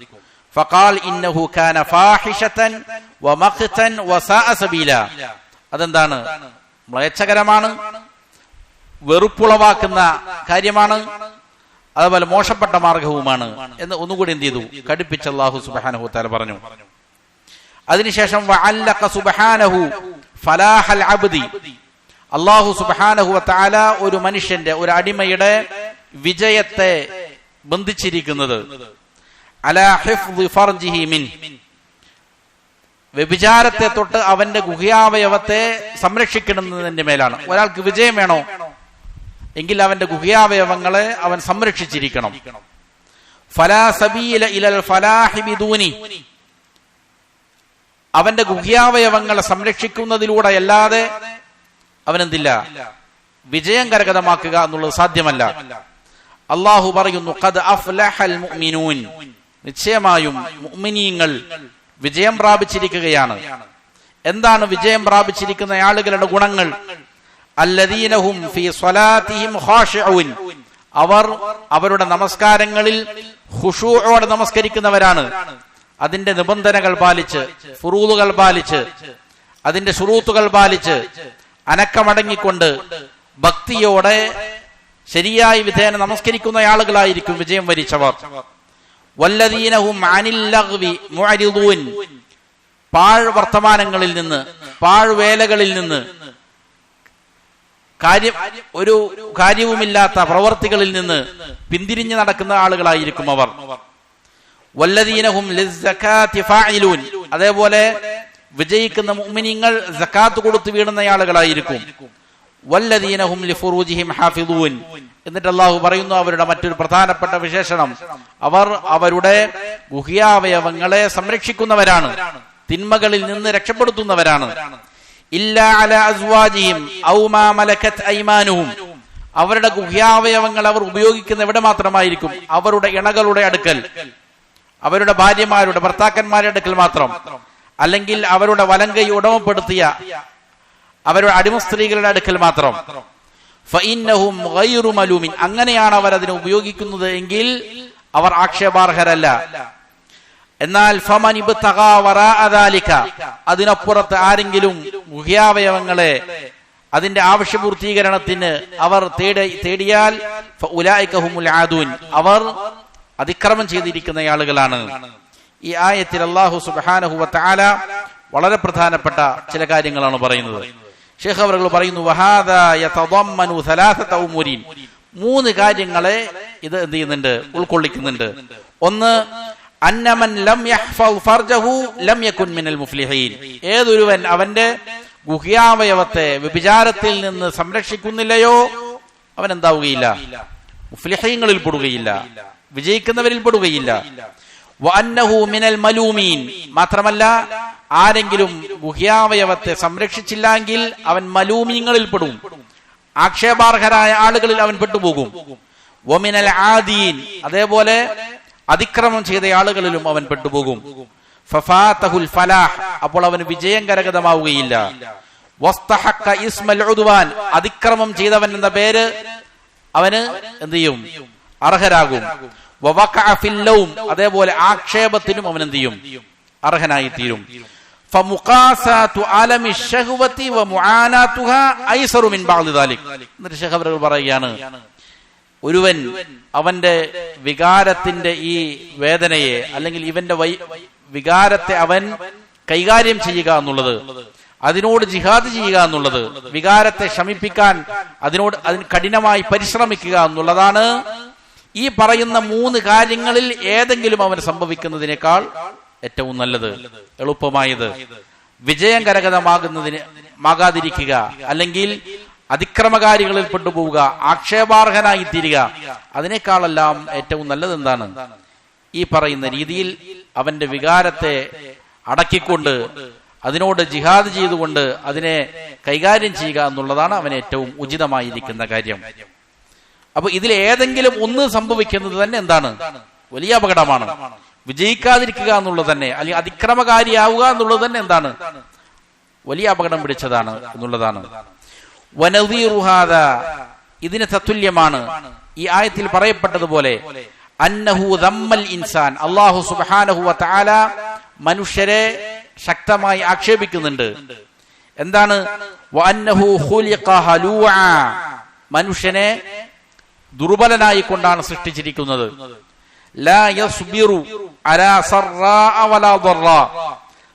ഫഖാൽ ഇന്നഹു കാന ഫാഹിഷതൻ വമഖ്തൻ വസാഅ സബീല, അതെന്താണ്, മ്ലേച്ഛകരമാണ്, വെറുപ്പുളവാക്കുന്ന കാര്യമാണ്, അതുപോലെ മോശപ്പെട്ട മാർഗവുമാണ് എന്ന് ഒന്നുകൂടി എന്ത് ചെയ്തു, കടുപ്പിച്ച് അല്ലാഹു സുബ്ഹാനഹു വ തആല പറഞ്ഞു. അതിനുശേഷം വഅല്ലഖ സുബ്ഹാനഹു ഫലാഹൽ അബ്ദി, അല്ലാഹു സുബ്ഹാനഹു വ തആല ഒരു മനുഷ്യന്റെ, ഒരു അടിമയുടെ വിജയത്തെ ബന്ധിച്ചിരിക്കുന്നത് അലാ ഹിഫ്ദി ഫർജിഹി മിൻ, വ്യഭിചാരത്തെ തൊട്ട് അവന്റെ ഗുഹ്യാവയവത്തെ സംരക്ഷിക്കുന്നതിന്റെ മേലാണ്. ഒരാൾക്ക് വിജയം വേണോ എങ്കിൽ അവന്റെ ഗുഹ്യാവയവങ്ങളെ അവൻ സംരക്ഷിച്ചിരിക്കണം. ഫലാ സബീല ഇലൽ ഫലാഹി ബിദൂനി, അവന്റെ ഗുഹ്യാവയവങ്ങളെ സംരക്ഷിക്കുന്നതിലൂടെ അല്ലാതെ അവനെന്തില്ല, വിജയം കരഗതമാക്കുക എന്നുള്ളത് സാധ്യമല്ല. അല്ലാഹു പറയുന്നു, ഖദ് അഫ്ലഹൽ മുഅ്മിനൂൻ, നിശ്ചയമായും മുഅ്മിനീങ്ങൾ വിജയം പ്രാപിച്ചിരിക്കുകയാണ്. എന്താണ് വിജയം പ്രാപിച്ചിരിക്കുന്ന ആളുകളുടെ ഗുണങ്ങൾ? അല്ലദീനഹും ഫീ സ്വലാത്തിഹിം ഖാശിഊൻ, അവർ അവരുടെ നമസ്കാരങ്ങളിൽ ഖുശൂഅോടെ നമസ്കരിക്കുന്നവരാണ്. അതിന്റെ നിബന്ധനകൾ പാലിച്ച്, ഫുറൂദുകൾ പാലിച്ച്, അതിന്റെ ശുറൂത്തുകൾ പാലിച്ച്, അനക്കമടങ്ങിക്കൊണ്ട് ഭക്തിയോടെ ശരിയായ വിധേന നമസ്കരിക്കുന്ന ആളുകളായിരിക്കും വിജയം വരിച്ചവർ. വല്ലദീനഹും അനിൽ ലഗ്വി മുഅരിദൂൻ, പാഴ് വർത്തമാനങ്ങളിൽ നിന്ന്, പാഴ്വേലകളിൽ നിന്ന്, ഒരു കാര്യവുമില്ലാത്ത പ്രവർത്തികളിൽ നിന്ന് പിന്തിരിഞ്ഞു നടക്കുന്ന ആളുകളായിരിക്കും അവർ. വല്ലദീനഹും ലിസ്സകാത്തി ഫാഇലൂൻ, അതേപോലെ വിജയിക്കുന്ന മുഅ്മിനീങ്ങൾ സകാത്ത് കൊടുത്തു വീടുന്ന ആളുകളായിരിക്കും. വല്ലദീന ഹും ലിഫുറൂജിഹിം ഹാഫിദൂൻ. എന്നിട്ട് അല്ലാഹു പറയുന്നു അവരുടെ മറ്റൊരു പ്രധാനപ്പെട്ട വിശേഷണം, അവർ അവരുടെ ഗുഹ്യാവയവങ്ങളെ സംരക്ഷിക്കുന്നവരാണ്, തിന്മകളിൽ നിന്ന് രക്ഷപ്പെടുത്തുന്നവരാണ്. ഇല്ലാ അലാ അസ്വാജിഹിം ഔ മാ മലകത് ഐമാനുഹും. അവരുടെ ഗുഹ്യാവയവങ്ങൾ അവർ ഉപയോഗിക്കുന്ന എവിടെ മാത്രമായിരിക്കും? അവരുടെ ഇണകളുടെ അടുക്കൽ, അവരുടെ ഭാര്യമാരുടെ ഭർത്താക്കന്മാരുടെ അടുക്കൽ മാത്രം, അല്ലെങ്കിൽ അവരുടെ വലങ്കൈ ഉടമപ്പെടുത്തിയ അവരുടെ അടിമ സ്ത്രീകളുടെ അടുക്കൽ മാത്രം. ഫഇന്നഹും ഗൈറു മലൂമിൻ. അങ്ങനെയാണ് അവർ അതിനെ ഉപയോഗിക്കുന്നത് എങ്കിൽ അവർ ആക്ഷേപാർഹരല്ല. എന്നാൽ ഫമൻ ഇബ്തഗാ വറാഅ ദാലിക, അതിനപ്പുറത്ത് ആരെങ്കിലും ഗുഹ്യാവയവങ്ങളെ അതിന്റെ ആവശ്യപൂർത്തീകരണത്തിന് അവർ തേടിയാൽ ഫഉലൈക ഹുമുൽ ആദൂൻ, അവർ അതിക്രമം ചെയ്തിരിക്കുന്ന ആളുകളാണ്. ഈ ആയത്തിൽ അല്ലാഹു സുബ്ഹാനഹു വ തആല വളരെ പ്രധാനപ്പെട്ട ചില കാര്യങ്ങളാണ് പറയുന്നത്. ശൈഖ് അവറുകൾ പറയുന്നു, വഹാദാ യതദമ്മനു സലാസത ഉമൂരിൻ. 3 കാര്യങ്ങളെ ഇത് എന്ത് ചെയ്യുന്നുണ്ട്? ഉൾക്കൊള്ളിക്കുന്നുണ്ട്. ഒന്ന്, അന്നമൻ ലം യഹ്ഫദ് ഫർജഹു ലം യകുൻ മിനൽ മുഫ്ലിഹീൻ. ഏതൊരുവൻ അവന്റെ ഗുഹ്യാവയവത്തെ വ്യഭിചാരത്തിൽ നിന്ന് സംരക്ഷിക്കുന്നില്ലയോ അവൻ എന്താവുകയില്ല? മുഫ്ലിഹീങ്ങളിൽ പെടുകയില്ല, വിജയിക്കുന്നവരിൽ പെടുകയില്ല. വഅന്നഹു മിനൽ മലൂമീൻ. മാത്രമല്ല, ആരെങ്കിലും ഗുഹ്യാവയവത്തെ സംരക്ഷിച്ചില്ലെങ്കിൽ അവൻ മലൂമീങ്ങളിൽ പെടും, ആക്ഷേപാർഹരായ ആളുകളിൽ അവൻ പെട്ടുപോകും. വമിനൽ ആദീൻ. അതേപോലെ അതിക്രമം ചെയ്ത ആളുകളിലും അവൻ പെട്ടുപോകും. ഫഫാതഹുൽ ഫലാഹ്. അപ്പോൾ അവന് വിജയം കരഗതമാവുകയില്ല. വസ്തഹഖ ഇസ്മൽ ഉദ്വാൻ. അതിക്രമം ചെയ്തവൻ എന്ന പേര് അവന് എന്ത് ചെയ്യും? അർഹരാകും. വവഖഅ ഫിൽ ലൗം. അതേപോലെ ആക്ഷേപത്തിനും അവൻ എന്ത് ചെയ്യും? അർഹനായി തീരും. ഫമുഖാസാതു ആലമി ശഹ്വതി വമുആനാതുഹാ ഐസറു മിൻ ബഅദി ദാലിക്. എന്നിട്ട് ശൈഖ് അവറുകൾ പറയുകയാണ്, ഒരുവൻ അവന്റെ വികാരത്തിന്റെ ഈ വേദനയെ, അല്ലെങ്കിൽ ഇവന്റെ വികാരത്തെ അവൻ കൈകാര്യം ചെയ്യുക എന്നുള്ളത്, അതിനോട് ജിഹാദ് ചെയ്യുക എന്നുള്ളത്, വികാരത്തെ ശമിപ്പിക്കാൻ അതിന് കഠിനമായി പരിശ്രമിക്കുക എന്നുള്ളതാണ് ഈ പറയുന്ന 3 കാര്യങ്ങളിൽ ഏതെങ്കിലും അവന് സംഭവിക്കുന്നതിനേക്കാൾ ഏറ്റവും നല്ലത്, എളുപ്പമായത്. വിജയം കരഗതമാകാതിരിക്കുക, അല്ലെങ്കിൽ അതിക്രമകാരികളിൽ പെട്ടുപോവുക, ആക്ഷേപാർഹനായി തീരുക, അതിനേക്കാളെല്ലാം ഏറ്റവും നല്ലത് എന്താണ്? ഈ പറയുന്ന രീതിയിൽ അവന്റെ വികാരത്തെ അടക്കിക്കൊണ്ട്, അതിനോട് ജിഹാദ് ചെയ്തുകൊണ്ട് അതിനെ കൈകാര്യം ചെയ്യുക എന്നുള്ളതാണ് അവന് ഏറ്റവും ഉചിതമായിരിക്കുന്ന കാര്യം. അപ്പൊ ഇതിൽ ഏതെങ്കിലും ഒന്ന് സംഭവിക്കുന്നത് തന്നെ എന്താണ്? വലിയ അപകടമാണ്. വിജയിക്കാതിരിക്കുക എന്നുള്ളത് തന്നെ, അല്ലെങ്കിൽ അതിക്രമകാരിയാവുക എന്നുള്ളത് തന്നെ എന്താണ്? വലിയ അപകടം പിടിച്ചതാണ് എന്നുള്ളതാണ്. വനദീറു ഹാദാ. ഇതിന് തത്തുല്യമാണ് ഈ ആയത്തിൽ പറയപ്പെട്ടതുപോലെ, അന്നഹു ദമ്മൽ ഇൻസാൻ. അല്ലാഹു സുബ്ഹാനഹു വ തആല മനുഷ്യരെ ശക്തമായി ആക്ഷേപിക്കുന്നുണ്ട്. എന്താണ്? വഅന്നഹു ഖുലിഖ ഹലൂഅ. മനുഷ്യനെ ദുർബലനായി കൊണ്ടാണ് സൃഷ്ടിച്ചിരിക്കുന്നത്. ലാ യസ്ബിറു അലാ സറാഅ വലാ ദറാ.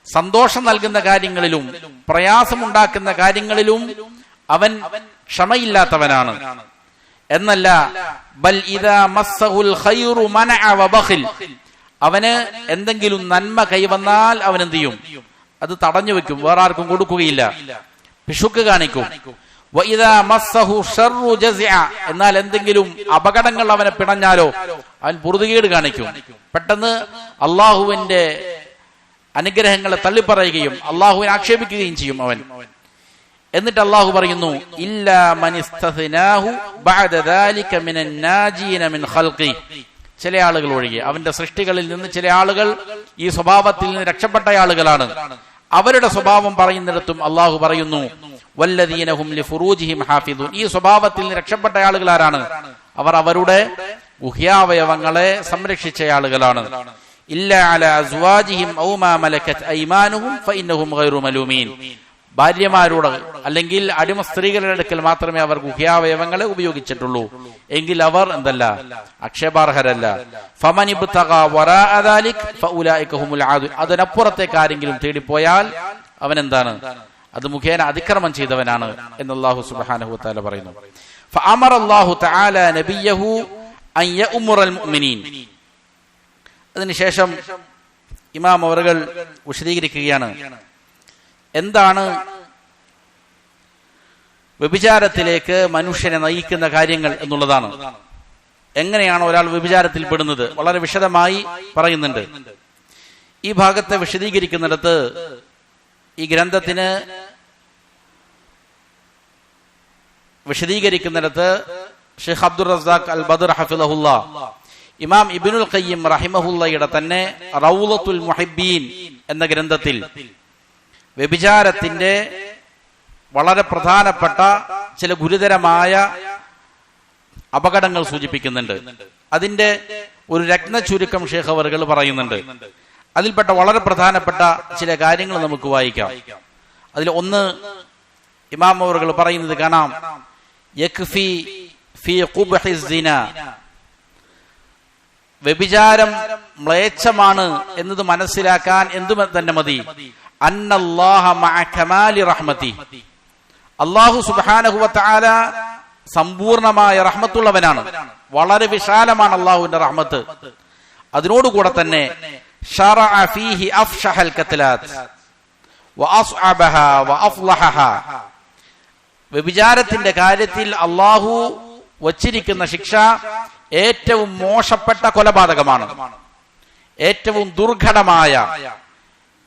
സന്തോഷം നൽകുന്ന കാര്യങ്ങളിലും പ്രയാസമുണ്ടാക്കുന്ന കാര്യങ്ങളിലും അവൻ ക്ഷമയില്ലാത്തവനാണ്. എന്നല്ല, ബൽ ഇദാ മസ്സഹുൽ ഖൈറു മനഅ വബഖിൽ. അവന് എന്തെങ്കിലും നന്മ കൈവന്നാൽ അവൻ എന്ത് ചെയ്യും? അത് തടഞ്ഞു വെക്കും, വേറെ ആർക്കും കൊടുക്കുകയില്ല, പിശുക്ക് കാണിക്കും. വഇദാ മസ്സഹു ശർറു ജസിഅ. എന്നാൽ എന്തെങ്കിലും അപകടങ്ങൾ അവനെ പിണഞ്ഞാലോ അവൻ പൊറുതികേട് കാണിക്കും, പെട്ടെന്ന് അള്ളാഹുവിന്റെ അനുഗ്രഹങ്ങളെ തള്ളിപ്പറയുകയും അള്ളാഹുവിനെ ആക്ഷേപിക്കുകയും ചെയ്യും അവൻ. എന്നിട്ട് അള്ളാഹു പറയുന്നു, ഇല്ലാ മൻ ഇസ്തസ്നാഹു ബഅദ ദാലിക മിനൻ നാജീന മിൻ ഖൽഖി. ചില ആളുകൾ ഒഴികെ, അവന്റെ സൃഷ്ടികളിൽ നിന്ന് ചില ആളുകൾ ഈ സ്വഭാവത്തിൽ നിന്ന് രക്ഷപ്പെട്ട ആളുകളാണ്. അവരുടെ സ്വഭാവം പറയുന്നിടത്തും അള്ളാഹു പറയുന്നു, വല്ലദീന ഹും ലിഫുറൂജിഹിം ഹാഫിദൂൻ. ഈ സ്വഭാവത്തിൽ നിന്ന് രക്ഷപ്പെട്ട ആളുകൾ ആരാണ്? അവർ അവരുടെ ഗുഹ്യാവയവങ്ങളെ സംരക്ഷിച്ച ആളുകളാണ്. ഇല്ലാ അലാ അസ്വാജിഹിം ഔ മാ മലകത് ഐമാനുഹും ഫഇന്നഹും ഗൈറു മലൂമീൻ. ഭാര്യമാരോട് അല്ലെങ്കിൽ അടിമ സ്ത്രീകളുടെ അടുക്കൽ മാത്രമേ അവർ ഗുഹ്യാവയവങ്ങളെ ഉപയോഗിച്ചിട്ടുള്ളൂ, എങ്കിൽ അവർ എന്തല്ല? അക്ഷേപാർഹരല്ല. ഫമൻ ഇബ്തഗാ വറാഅ ദാലിക് ഫഉലൈക ഹുമുൽ ആദൂൻ. അതിനപ്പുറത്തേക്ക് ആരെങ്കിലും തേടിപ്പോയാൽ അവൻ എന്താണ്? അത് മുഖേന അതിക്രമം ചെയ്തവനാണ് എന്ന് അല്ലാഹു സുബ്ഹാനഹു വ തആല പറയുന്നു. ഫഅമറ അല്ലാഹു തആല നബിയഹു അൻ യഉമുറൽ മുഅ്മിനീൻ. അതിനുശേഷം ഇമാം അവറുകൾ വിശദീകരിക്കുകയാണ് എന്താണ് വ്യഭിചാരത്തിലേക്ക് മനുഷ്യനെ നയിക്കുന്ന കാര്യങ്ങൾ എന്നുള്ളതാണ്. എങ്ങനെയാണ് ഒരാൾ വ്യഭിചാരത്തിൽ പെടുന്നത് വളരെ വിശദമായി പറയുന്നുണ്ട്. ഈ ഭാഗത്തെ വിശദീകരിക്കുന്നിടത്ത് ഈ ഗ്രന്ഥത്തിന് വിശദീകരിക്കുന്നിടത്ത് ഷെയ്ഖ് അബ്ദുർ റസാഖ് അൽ ബദർ ഹഫിളഹുല്ലാ ഇമാം ഇബ്നുൽ ഖയ്യിം റഹിമഹുല്ലയുടെ തന്നെ റൗളത്തുൽ മുഹിബ്ബീൻ എന്ന ഗ്രന്ഥത്തിൽ വ്യഭിചാരത്തിന്റെ വളരെ പ്രധാനപ്പെട്ട ചില ഗുരുതരമായ അപകടങ്ങൾ സൂചിപ്പിക്കുന്നുണ്ട്. അതിന്റെ ഒരു രത്ന ചുരുക്കം ഷെയ്ഖ് അവറുകൾ പറയുന്നുണ്ട്. അതിൽപ്പെട്ട വളരെ പ്രധാനപ്പെട്ട ചില കാര്യങ്ങൾ നമുക്ക് വായിക്കാം. അതിൽ ഒന്ന് ഇമാം അവറുകൾ പറയുന്നത് കാണാം, യക്ഫി ഫീ ഖുബ്ഹി സിന, വ്യഭിചാരം മ്ലേച്ഛമാണ് എന്നത് മനസ്സിലാക്കാൻ എന്തു തന്നെ മതി, അന്നല്ലാഹ മഅ കമാലി റഹ്മതി, അല്ലാഹു സുബ്ഹാനഹു വ തആല സമ്പൂർണമായ റഹ്മത്തുള്ളവനാണ്, വളരെ വിശാലമാണ് അല്ലാഹുവിന്റെ റഹ്മത്ത്. അതിനോടുകൂടെ തന്നെ ശറഅ ഫീഹി അഫ്ശഹൽ ഖത്ലാത്ത് വഅസ്അബഹ വഅഫ്ളഹഹ, വ്യഭിചാരത്തിന്റെ കാര്യത്തിൽ അല്ലാഹു വച്ചിരിക്കുന്ന ശിക്ഷ ഏറ്റവും മോശപ്പെട്ട കൊലപാതകമാണ്, ഏറ്റവും ദുർഘടമായ,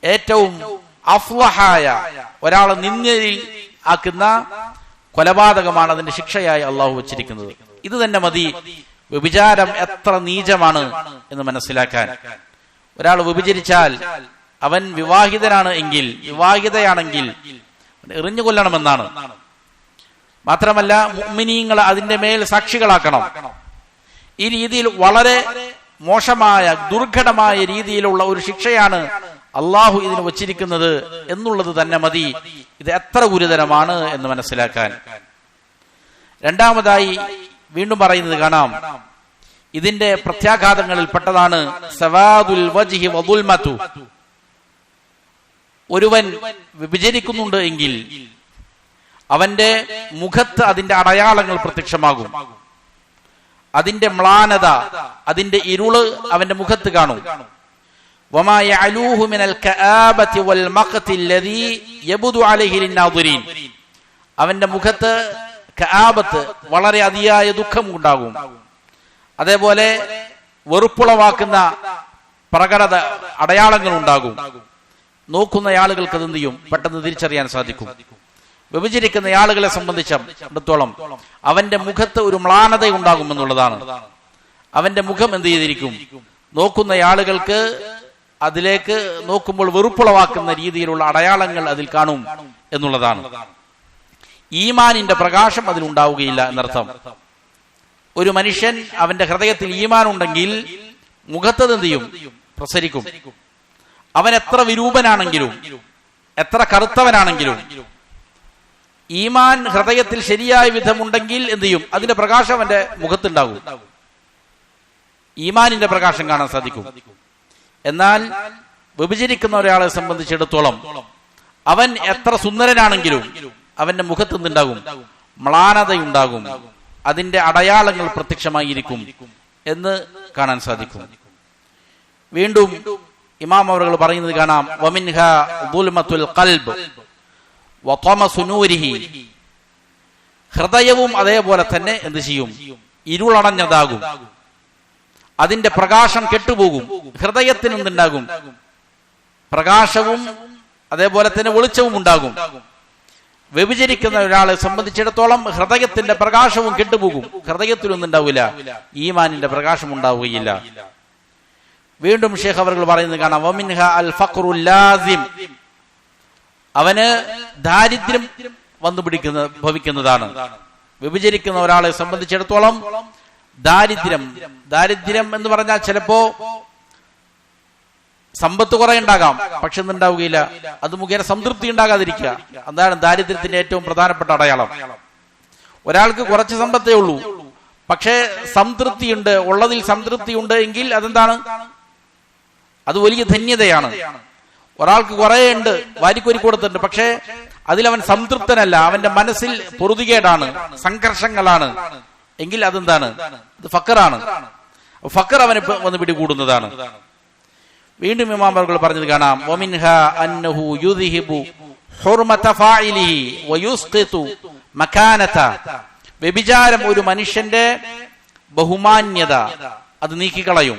ഏറ്റവും അഫ്ളഹായ, ഒരാളെ നിന്ദയിൽ ആക്കുന്ന കൊലപാതകമാണ് അതിന്റെ ശിക്ഷയായി അള്ളാഹു വച്ചിരിക്കുന്നത്. ഇത് തന്നെ മതി വ്യഭിചാരം എത്ര നീചമാണ് എന്ന് മനസ്സിലാക്കാൻ. ഒരാൾ വ്യഭിചരിച്ചാൽ അവൻ വിവാഹിതനാണ് എങ്കിൽ, വിവാഹിതയാണെങ്കിൽ എറിഞ്ഞു കൊല്ലണമെന്നാണ്. മാത്രമല്ല മുഅ്മിനീങ്ങളെ അതിന്റെ മേൽ സാക്ഷികളാക്കണം. ഈ രീതിയിൽ വളരെ മോശമായ ദുർഘടമായ രീതിയിലുള്ള ഒരു ശിക്ഷയാണ് അള്ളാഹു ഇതിന് വച്ചിരിക്കുന്നത് എന്നുള്ളത് തന്നെ മതി ഇത് എത്ര ഗുരുതരമാണ് എന്ന് മനസ്സിലാക്കാൻ. രണ്ടാമതായി വീണ്ടും പറയുന്നത് കാണാം, ഇതിന്റെ പ്രത്യാഘാതങ്ങളിൽ പെട്ടതാണ് സവാദുൽ വജ്ഹി വദുൽമതു. ഒരുവൻ വിഭജിക്കുന്നുണ്ട് എങ്കിൽ അവന്റെ മുഖത്ത് അതിന്റെ അടയാളങ്ങൾ പ്രത്യക്ഷമാകും. അതിന്റെ മ്ലാനത, അതിന്റെ ഇരുള് അവന്റെ മുഖത്ത് കാണും. വമാ യഅലൂഹു മിനൽ കആബതി വൽ മഖതി അല്ലദീ യബ്ദു അലൈഹി ലിന്നാദിരീൻ, അവന്റെ മുഖത്ത് കആബത്ത് വളരെ അതിയായ ദുഃഖം ഉണ്ടാകും. അതേപോലെ വെറുപ്പുളവാക്കുന്ന പ്രകടത അടയാളങ്ങൾ ഉണ്ടാകും. നോക്കുന്ന ആളുകൾക്ക് അതെന്ത് ചെയ്യും, പെട്ടെന്ന് തിരിച്ചറിയാൻ സാധിക്കും. വ്യഭിചരിക്കുന്ന ആളുകളെ സംബന്ധിച്ചിടത്തോളം അവന്റെ മുഖത്ത് ഒരു മ്ലാനത ഉണ്ടാകുമെന്നുള്ളതാണ്. അവന്റെ മുഖം എന്ത് ചെയ്തിരിക്കും, നോക്കുന്ന ആളുകൾക്ക് അതിലേക്ക് നോക്കുമ്പോൾ വെറുപ്പുളവാക്കുന്ന രീതിയിലുള്ള അടയാളങ്ങൾ അതിൽ കാണും എന്നുള്ളതാണ്. ഈമാനിന്റെ പ്രകാശം അതിലുണ്ടാവുകയില്ല എന്നർത്ഥം. ഒരു മനുഷ്യൻ അവന്റെ ഹൃദയത്തിൽ ഈമാൻ ഉണ്ടെങ്കിൽ മുഖത്തത് എന്ത് ചെയ്യും, പ്രസരിക്കും. അവൻ എത്ര വിരൂപനാണെങ്കിലും എത്ര കറുത്തവനാണെങ്കിലും ഈമാൻ ഹൃദയത്തിൽ ശരിയായ വിധമുണ്ടെങ്കിൽ എന്ത് ചെയ്യും, അതിന്റെ പ്രകാശം അവന്റെ മുഖത്തുണ്ടാകും. ഈമാനിന്റെ പ്രകാശം കാണാൻ സാധിക്കും. എന്നാൽ വ്യഭിചരിക്കുന്ന ഒരാളെ സംബന്ധിച്ചിടത്തോളം അവൻ എത്ര സുന്ദരനാണെങ്കിലും അവന്റെ മുഖത്ത് നിന്നുണ്ടാകും, മ്ലാനതയുണ്ടാകും, അതിന്റെ അടയാളങ്ങൾ പ്രത്യക്ഷമായിരിക്കും എന്ന് കാണാൻ സാധിക്കും. വീണ്ടും ഇമാം അവറുകൾ പറയുന്നത് കാണാം, വമിൻഹാ ദുൽമത്തുൽ ഖൽബ് വതമസു നൂരിഹി, ഹൃദയവും അതേപോലെ തന്നെ എന്ത് ചെയ്യും, ഇരുളടഞ്ഞതാകും, അതിന്റെ പ്രകാശം കെട്ടുപോകും. ഹൃദയത്തിന് എന്തുണ്ടാകും, പ്രകാശവും അതേപോലെ തന്നെ വെളിച്ചവും ഉണ്ടാകും. വ്യഭിചരിക്കുന്ന ഒരാളെ സംബന്ധിച്ചിടത്തോളം ഹൃദയത്തിന്റെ പ്രകാശവും കെട്ടുപോകും, ഹൃദയത്തിലൊന്നും ഉണ്ടാവില്ല, ഈമാനിന്റെ പ്രകാശം ഉണ്ടാവുകയില്ല. വീണ്ടും ഷെയ്ഖ് അവറുകൾ പറയുന്നത് കാണാം, വമിൻഹാ അൽ ഫഖ്റുൽ ലാസിം, അവന് ദാരിദ്ര്യം ഭവിക്കുന്നതാണ്. വ്യഭിചരിക്കുന്ന ഒരാളെ സംബന്ധിച്ചിടത്തോളം ദാരിദ്ര്യം എന്ന് പറഞ്ഞാൽ ചിലപ്പോ സമ്പത്ത് കുറെ ഉണ്ടാകാം, പക്ഷെ ഒന്നുണ്ടാവുകയില്ല, അത് മുഖേന സംതൃപ്തി ഉണ്ടാകാതിരിക്കുക. അതാണ് ദാരിദ്ര്യത്തിന്റെ ഏറ്റവും പ്രധാനപ്പെട്ട അടയാളം. ഒരാൾക്ക് കുറച്ച് സമ്പത്തേ ഉള്ളൂ, പക്ഷേ സംതൃപ്തിയുണ്ട്, ഉള്ളതിൽ സംതൃപ്തിയുണ്ട് എങ്കിൽ അതെന്താണ്, അത് വലിയ ധന്യതയാണ്. ഒരാൾക്ക് കുറെ ഉണ്ട്, വാരിക്കൊരി കൊടുത്തിട്ടുണ്ട്, പക്ഷേ അതിലവൻ സംതൃപ്തനല്ല, അവന്റെ മനസ്സിൽ പൊറുതികേടാണ്, സംഘർഷങ്ങളാണ് എങ്കിൽ അതെന്താണ്, അത് ഫഖറാണ്. ഫഖർ അവനെ വന്ന് പിടികൂടുന്നതാണ്. വീണ്ടും ഇമാം അവറുകൾ പറഞ്ഞത് കാണാം, വമിൻഹാ അന്നഹു യുദ്ഹിബു ഹുർമത ഫാഇലിഹി വയുസ്ഖിതു മകാനത, വ്യഭിചാരം ഒരു മനുഷ്യന്റെ ബഹുമാന്യത അത് നീക്കിക്കളയും.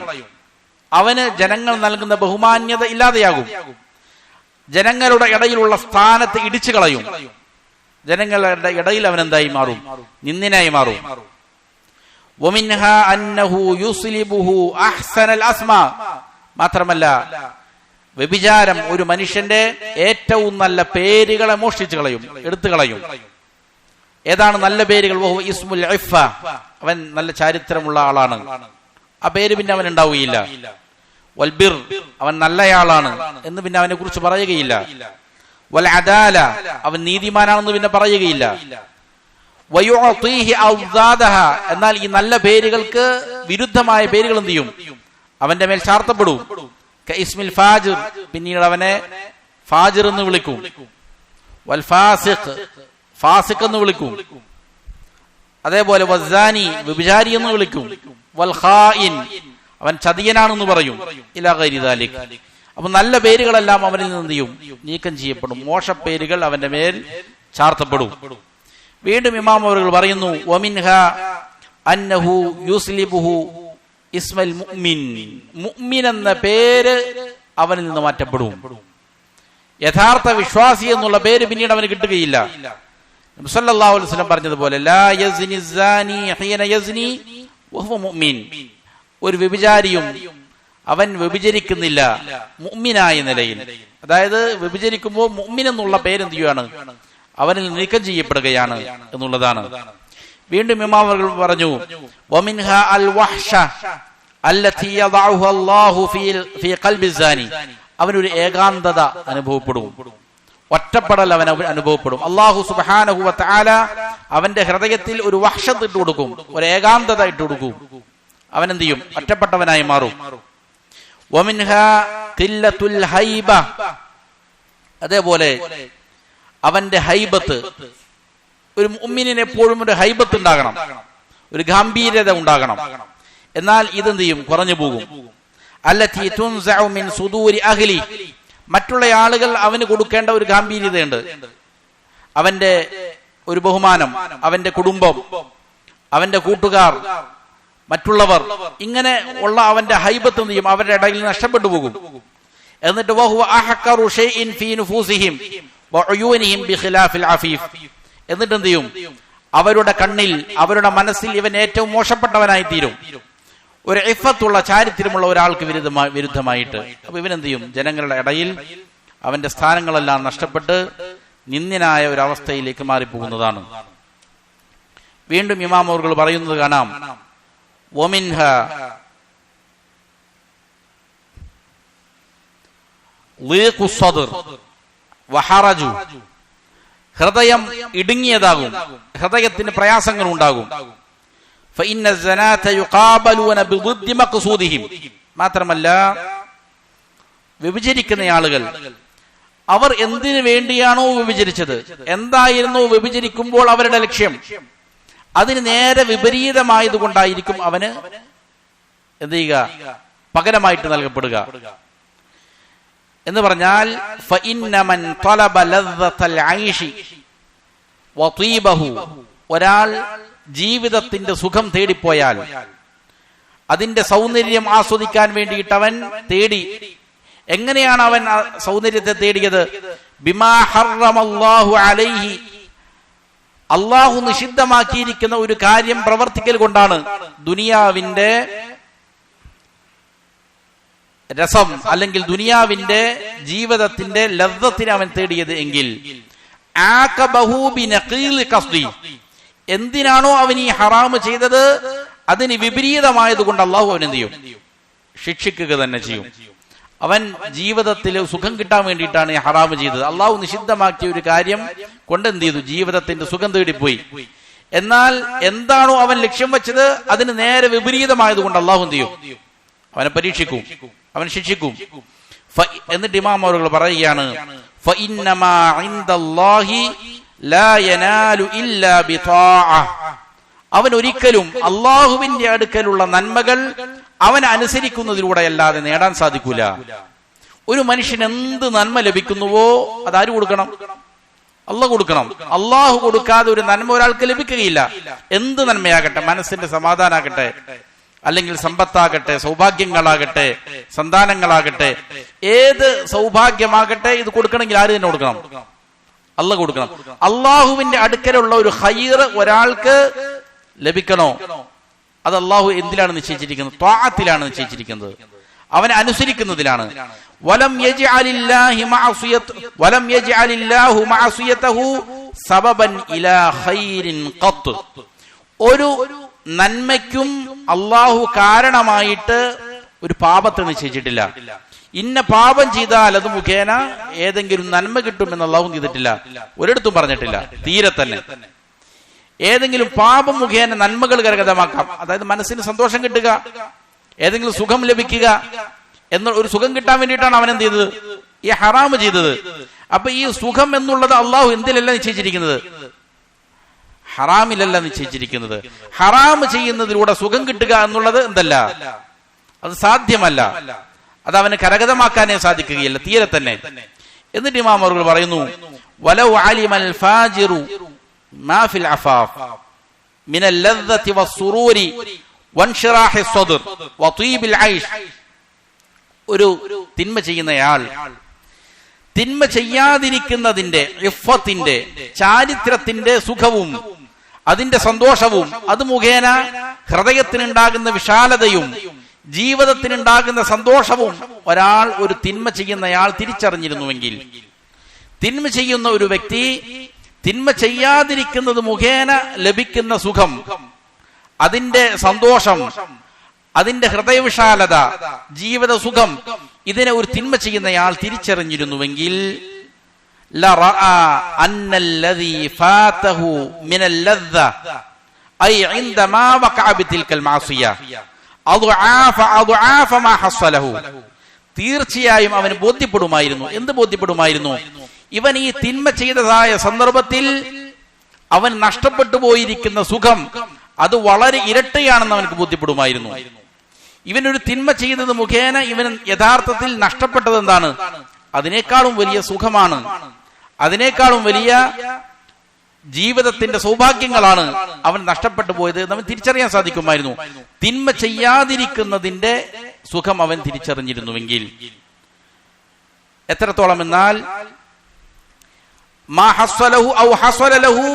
അവന് ജനങ്ങൾ നൽകുന്ന ബഹുമാന്യത ഇല്ലാതെയാകും. ജനങ്ങളുടെ ഇടയിലുള്ള സ്ഥാനത്ത് ഇടിച്ചു കളയും. ജനങ്ങളുടെ ഇടയിൽ അവൻ എന്തായി മാറും? നിന്ദനായി മാറും. വമിൻഹാ അന്നഹു യുസ്ലിബുഹു അഹ്സനൽ അസ്മാ, മാത്രമല്ല വ്യഭിചാരം ഒരു മനുഷ്യന്റെ ഏറ്റവും നല്ല പേരുകളെ മോഷ്ടിച്ചു കളയും, എടുത്തു കളയും. ഏതാണ് നല്ല പേരുകൾ? ഇസ്മുൽ ഇഫ്ഫ, അവൻ നല്ല ചാരിത്രമുള്ള ആളാണ്, ആ പേര് പിന്നെ അവൻ ഉണ്ടാവുകയില്ല. വൽബിർ, അവൻ നല്ലയാളാണ് എന്ന് പിന്നെ അവനെ കുറിച്ച് പറയുകയില്ല. വൽ അദാല, അവൻ നീതിമാനാണെന്ന് പിന്നെ പറയുകയില്ല. വയുഅതീഹി ഔസാദഹ, എന്നാൽ ഈ നല്ല പേരുകൾക്ക് വിരുദ്ധമായ പേരുകൾ എന്ത് ചെയ്യും? അവന്റെ മേൽ ചാർത്തപ്പെടും. കഇസ്മിൽ ഫാജിർ, പിന്നീട് അവനെ ഫാജിർ എന്ന് വിളിക്കും. വൽ ഫാസിഖ്, ഫാസിഖ് എന്ന് വിളിക്കും. അതേപോലെ വസ്സാനി, വ്യഭിചാരി എന്ന് വിളിക്കും. വൽ ഖായിൻ, അവൻ ചതിയനാണെന്ന് പറയും. ഇലാ ഗൈരി ദാലിക്. അപ്പൊ നല്ല പേരുകളെല്ലാം അവനിൽ നിന്ന് എന്ത് ചെയ്യും? നീക്കം ചെയ്യപ്പെടും. മോശപ്പേരുകൾ അവന്റെ മേൽ ചാർത്തപ്പെടും. വീണ്ടും ഇമാം അവറുകൾ പറയുന്നു, വമിൻഹാ അന്നഹു യുസ്ലിബുഹു ഇസ്മൽ മുഅ്മിൻ, മുഅ്മിൻ എന്ന പേര് അവനിൽ നിന്ന് മാറ്റപ്പെടും. യഥാർത്ഥ വിശ്വാസി എന്നുള്ള പേര് പിന്നീട് അവന് കിട്ടുകയില്ല. നബി സല്ലല്ലാഹു അലൈഹി വസല്ലം പറഞ്ഞതുപോലെ ലാ യസ്നി സാനി ഹീന യസ്നി വഹുവ മുഅ്മിൻ, ഒരു വ്യഭിചാരിയും അവൻ വ്യഭിചരിക്കുന്നില്ല മുഅ്മിനായ നിലയിൽ. അതായത് വ്യഭിചരിക്കുമ്പോൾ മുഅ്മിൻ എന്നുള്ള പേര് എന്ത് ചെയ്യുകയാണ്? അവനിൽ നീക്കം ചെയ്യപ്പെടുകയാണ് എന്നുള്ളതാണ്. വീണ്ടും ഇമാം പറഞ്ഞു, വമിൻഹാ അൽ വഹ്ഷ അല്ലതി യദഉഹു അല്ലാഹു ഫീ ഖൽബി സാനി, അവനൊരു ഏകാന്തത അനുഭവപ്പെടും, ഒറ്റപ്പെടൽ അവൻ അനുഭവപ്പെടും. അല്ലാഹു സുബ്ഹാനഹു വ തആല അവന്റെ ഹൃദയത്തിൽ ഒരു വഹ്ഷത്ത് ഇട്ട് കൊടുക്കും, ഒരു ഏകാന്തത ഇട്ട് കൊടുക്കും. അവൻ എന്ത് ചെയ്യും? ഒറ്റപ്പെട്ടവനായി മാറും. വമിൻഹാ ഖില്ലത്തുൽ ഹൈബ, അതേപോലെ അവന്റെ ഹൈബത്ത്, ഒരു മുഅ്മിനിന് എപ്പോഴും ഒരു ഹൈബത്ത് ഉണ്ടാകണം, ഒരു ഗാംഭീര്യത ഉണ്ടാകണം. എന്നാൽ ഇതെന്ത് ചെയ്യും? കുറഞ്ഞു പോകും. അല്ലതി തുൻസഉ മിൻ സുദൂരി അഹ്ലി, മറ്റുള്ള ആളുകൾ അവന് കൊടുക്കേണ്ട ഒരു ഗാംഭീര്യതയുണ്ട്, അവന്റെ ഒരു ബഹുമാനം, അവന്റെ കുടുംബം, അവന്റെ കൂട്ടുകാർ, മറ്റുള്ളവർ, ഇങ്ങനെ ഉള്ള അവന്റെ ഹൈബത്ത് എന്ത് ചെയ്യും? അവരുടെ ഇടയിൽ നഷ്ടപ്പെട്ടു പോകും. എന്നിട്ട് വഹുവ അഹ്ഖറു ഷൈഇൻ ഫീ നുഫൂസിഹിം വഉയൂനിഹിം ബിഖിലാഫിൽ അഫീഫ്, എന്നിട്ട് എന്ത് ചെയ്യും? അവരുടെ കണ്ണിൽ, അവരുടെ മനസ്സിൽ ഇവൻ ഏറ്റവും മോശപ്പെട്ടവനായി തീരും, ഒരു ഇഫത്തുള്ള ചാരിത്രമുള്ള ഒരാൾക്ക് വിരുദ്ധമായിട്ട്. അപ്പൊ ഇവനെന്ത് ചെയ്യും? ജനങ്ങളുടെ ഇടയിൽ അവന്റെ സ്ഥാനങ്ങളെല്ലാം നഷ്ടപ്പെട്ട് നിന്ദ്യനായ ഒരു അവസ്ഥയിലേക്ക് മാറിപ്പോകുന്നതാണ്. വീണ്ടും ഇമാം അവറുകൾ പറയുന്നത് കാണാം, വമിൻഹാ ളീഖു സദ്ർ വഹറജു, ഹൃദയം ഇടുങ്ങിയതാകും, ഹൃദയത്തിന് പ്രയാസങ്ങൾ ഉണ്ടാകും. ഫഇന്ന സനാത യുഖാബലൂന ബിദിദ്ദി മഖ്സൂദിഹിം, മാത്രമല്ല വ്യഭിചരിക്കുന്ന ആളുകൾ അവർ എന്തിനു വേണ്ടിയാണോ വ്യഭിചരിച്ചത്, എന്തായിരുന്നു വ്യഭിചരിക്കുമ്പോൾ അവരുടെ ലക്ഷ്യം, അതിന് നേരെ വിപരീതമായതുകൊണ്ടായിരിക്കും അവന് എന്ത് ചെയ്യുക? പകരമായിട്ട് നൽകപ്പെടുക. എന്ന് പറഞ്ഞാൽ ഫഇന്ന മൻ തലബ ലദ്ദത്തൽ ഐശി വതീബഹു, ഒരാൾ ജീവിതത്തിന്റെ സുഖം തേടിപ്പോയാൽ, അതിന്റെ സൗന്ദര്യം ആസ്വദിക്കാൻ വേണ്ടിയിട്ട് അവൻ തേടി. എങ്ങനെയാണ് അവൻ സൗന്ദര്യത്തെ തേടിയത്? ബിമാ ഹറമല്ലാഹു അലൈഹി, അള്ളാഹു നിഷിദ്ധമാക്കിയിരിക്കുന്ന ഒരു കാര്യം പ്രവർത്തിക്കൽ കൊണ്ടാണ് ദുനിയാവിന്റെ രസം അല്ലെങ്കിൽ ദുനിയാവിന്റെ ജീവിതത്തിന്റെ ലദ്ദത്തിനെ അവൻ തേടിയത് എങ്കിൽ ആഖബഹു ബിനഖീൽ ഖസ്ദി, എന്തിനാണോ അവൻ ഈ ഹറാമ് ചെയ്തത് അതിന് വിപരീതമായതുകൊണ്ട് അള്ളാഹു അവൻ എന്ത് ചെയ്യും? ശിക്ഷിക്കുക തന്നെ ചെയ്യും. അവൻ ജീവിതത്തിൽ സുഖം കിട്ടാൻ വേണ്ടിയിട്ടാണ് ഈ ഹറാമ് ചെയ്തത്. അള്ളാഹു നിഷിദ്ധമാക്കിയ ഒരു കാര്യം കൊണ്ട് എന്ത് ചെയ്തു? ജീവിതത്തിന്റെ സുഖം തേടിപ്പോയി. എന്നാൽ എന്താണോ അവൻ ലക്ഷ്യം വെച്ചത് അതിന് നേരെ വിപരീതമായതുകൊണ്ട് അള്ളാഹു എന്ത് ചെയ്യും? അവനെ പരീക്ഷിക്കും, അവൻ ശിക്ഷിക്കും. എന്നിട്ട് ഇമാം അവറുകൾ പറയുകയാണ്, ഫഇന്നമാ ഇൻദല്ലാഹി ലാ യനാലു ഇല്ലാ ബിതാഅ, അവൻ ഒരിക്കലും അള്ളാഹുവിന്റെ അടുക്കലുള്ള നന്മകൾ അവൻ അനുസരിക്കുന്നതിലൂടെ അല്ലാതെ നേടാൻ സാധിക്കൂല. ഒരു മനുഷ്യൻ എന്ത് നന്മ ലഭിക്കുന്നുവോ അതാര് കൊടുക്കണം? അള്ളാഹ് കൊടുക്കണം. അള്ളാഹു കൊടുക്കാതെ ഒരു നന്മ ഒരാൾക്ക് ലഭിക്കുകയില്ല. എന്ത് നന്മയാകട്ടെ, മനസ്സിന്റെ സമാധാനാകട്ടെ, അല്ലെങ്കിൽ സമ്പത്താകട്ടെ, സൗഭാഗ്യങ്ങളാകട്ടെ, സന്താനങ്ങളാകട്ടെ, ഏത് സൗഭാഗ്യമാകട്ടെ, ഇത് കൊടുക്കണമെങ്കിൽ ആര് തന്നെ കൊടുക്കണം? അള്ളാഹ് കൊടുക്കണം. അള്ളാഹുവിന്റെ അടുക്കലുള്ള ഒരു ഖൈറ് ഒരാൾക്ക് ലഭിക്കണോ, അത് അള്ളാഹു എന്തിലാണ് നിശ്ചയിച്ചിരിക്കുന്നത്? ത്വാഅത്തിലാണ് നിശ്ചയിച്ചിരിക്കുന്നത്, അവനെ അനുസരിക്കുന്നതിലാണ്. വലം യജ്അലില്ലാഹു മഅസിയതഹു സബബൻ ഇലാ ഖൈരിൻ ഖത്ത്. ഒരു നന്മയ്ക്കും അള്ളാഹു കാരണമായിട്ട് ഒരു പാപത്തെ നിശ്ചയിച്ചിട്ടില്ല. ഇന്ന പാപം ചെയ്താൽ അത് മുഖേന ഏതെങ്കിലും നന്മ കിട്ടുമെന്ന് അള്ളാഹു ചെയ്തിട്ടില്ല, ഒരിടത്തും പറഞ്ഞിട്ടില്ല. തീരെ തന്നെ ഏതെങ്കിലും പാപം മുഖേന നന്മകൾ കരഗതമാക്കാം, അതായത് മനസ്സിന് സന്തോഷം കിട്ടുക, ഏതെങ്കിലും സുഖം ലഭിക്കുക എന്ന ഒരു സുഖം കിട്ടാൻ വേണ്ടിയിട്ടാണ് അവൻ എന്ത് ചെയ്തത്? ഈ ഹറാമ് ചെയ്തത്. അപ്പൊ ഈ സുഖം എന്നുള്ളത് അള്ളാഹു എന്തിലല്ല നിശ്ചയിച്ചിരിക്കുന്നത്? ഹറാമിലല്ല നിശ്ചയിച്ചിരിക്കുന്നത്. ഹറാമ് ചെയ്യുന്നതിലൂടെ സുഖം കിട്ടുക എന്നുള്ളത് എന്തല്ല, അത് സാധ്യമല്ല. അത് അവന് കരഗതമാക്കാനേ സാധിക്കുകയില്ല, തീരെ തന്നെ. എന്നിട്ട് ഇമാം അവറുകൾ പറയുന്നു, വലൗ അലിമൽ ഫാജിറു മാ ഫിൽ അഫാഫ് മിനൽ ലദ്ദതി വസ്സുറൂരി വൻശിറാഹി സ്വദ്ർ വതീബിൽ ഐഷ്. ഒരു തിന്മ ചെയ്യുന്നയാൾ തിന്മ ചെയ്യാതിരിക്കുന്നതിന്റെ, ഇഫ്ഫത്തിന്റെ, ചാരിത്രത്തിന്റെ സുഖവും അതിന്റെ സന്തോഷവും, അത് മുഖേന ഹൃദയത്തിനുണ്ടാകുന്ന വിശാലതയും ജീവിതത്തിനുണ്ടാകുന്ന സന്തോഷവും ഒരാൾ, ഒരു തിന്മ ചെയ്യുന്നയാൾ തിരിച്ചറിഞ്ഞിരുന്നുവെങ്കിൽ, തിന്മ ചെയ്യുന്ന ഒരു വ്യക്തി തിന്മ ചെയ്യാതിരിക്കുന്നത് മുഖേന ലഭിക്കുന്ന സുഖം, അതിന്റെ സന്തോഷം, അതിന്റെ ഹൃദയവിശാലത, ജീവിത സുഖം, ഇതിനെ ഒരു തിന്മ ചെയ്യുന്നയാൾ തിരിച്ചറിഞ്ഞിരുന്നുവെങ്കിൽ ലറഅ അന്നല്ലദീ ഫാതഹു മിനൽ ലദ്ദ ഐ ഇൻദമാ വഖഅ ബിതിൽകൽ മഅസിയ അദ്ആഫ മാ ഹസ്സലഹു. തീർച്ചയായും അവന് ബോധ്യപ്പെടുമായിരുന്നു. എന്ത് ബോധ്യപ്പെടുമായിരുന്നു? ഇവൻ ഈ തിന്മ ചെയ്തതായ സന്ദർഭത്തിൽ അവൻ നഷ്ടപ്പെട്ടു പോയിരിക്കുന്ന സുഖം അത് വളരെ ഇരട്ടിയാണെന്ന് അവനക്ക് ബോധ്യപ്പെടുമായിരുന്നു. ഇവനൊരു തിന്മ ചെയ്തത് മുഖേന ഇവൻ യഥാർത്ഥത്തിൽ നഷ്ടപ്പെട്ടത് എന്താണ്? അതിനേക്കാളും വലിയ സുഖമാണ്, അതിനേക്കാളും വലിയ ജീവിതത്തിന്റെ സൗഭാഗ്യങ്ങളാണ് അവൻ നഷ്ടപ്പെട്ടു പോയത് എന്ന് അവൻ തിരിച്ചറിയാൻ സാധിക്കുമായിരുന്നു. തിന്മ ചെയ്യാതിരിക്കുന്നതിന്റെ സുഖം അവൻ തിരിച്ചറിഞ്ഞിരുന്നുവെങ്കിൽ. എത്രത്തോളം എന്നാൽ മാ ഹസ്സലഹു ഔ ഹസ്സല ലഹു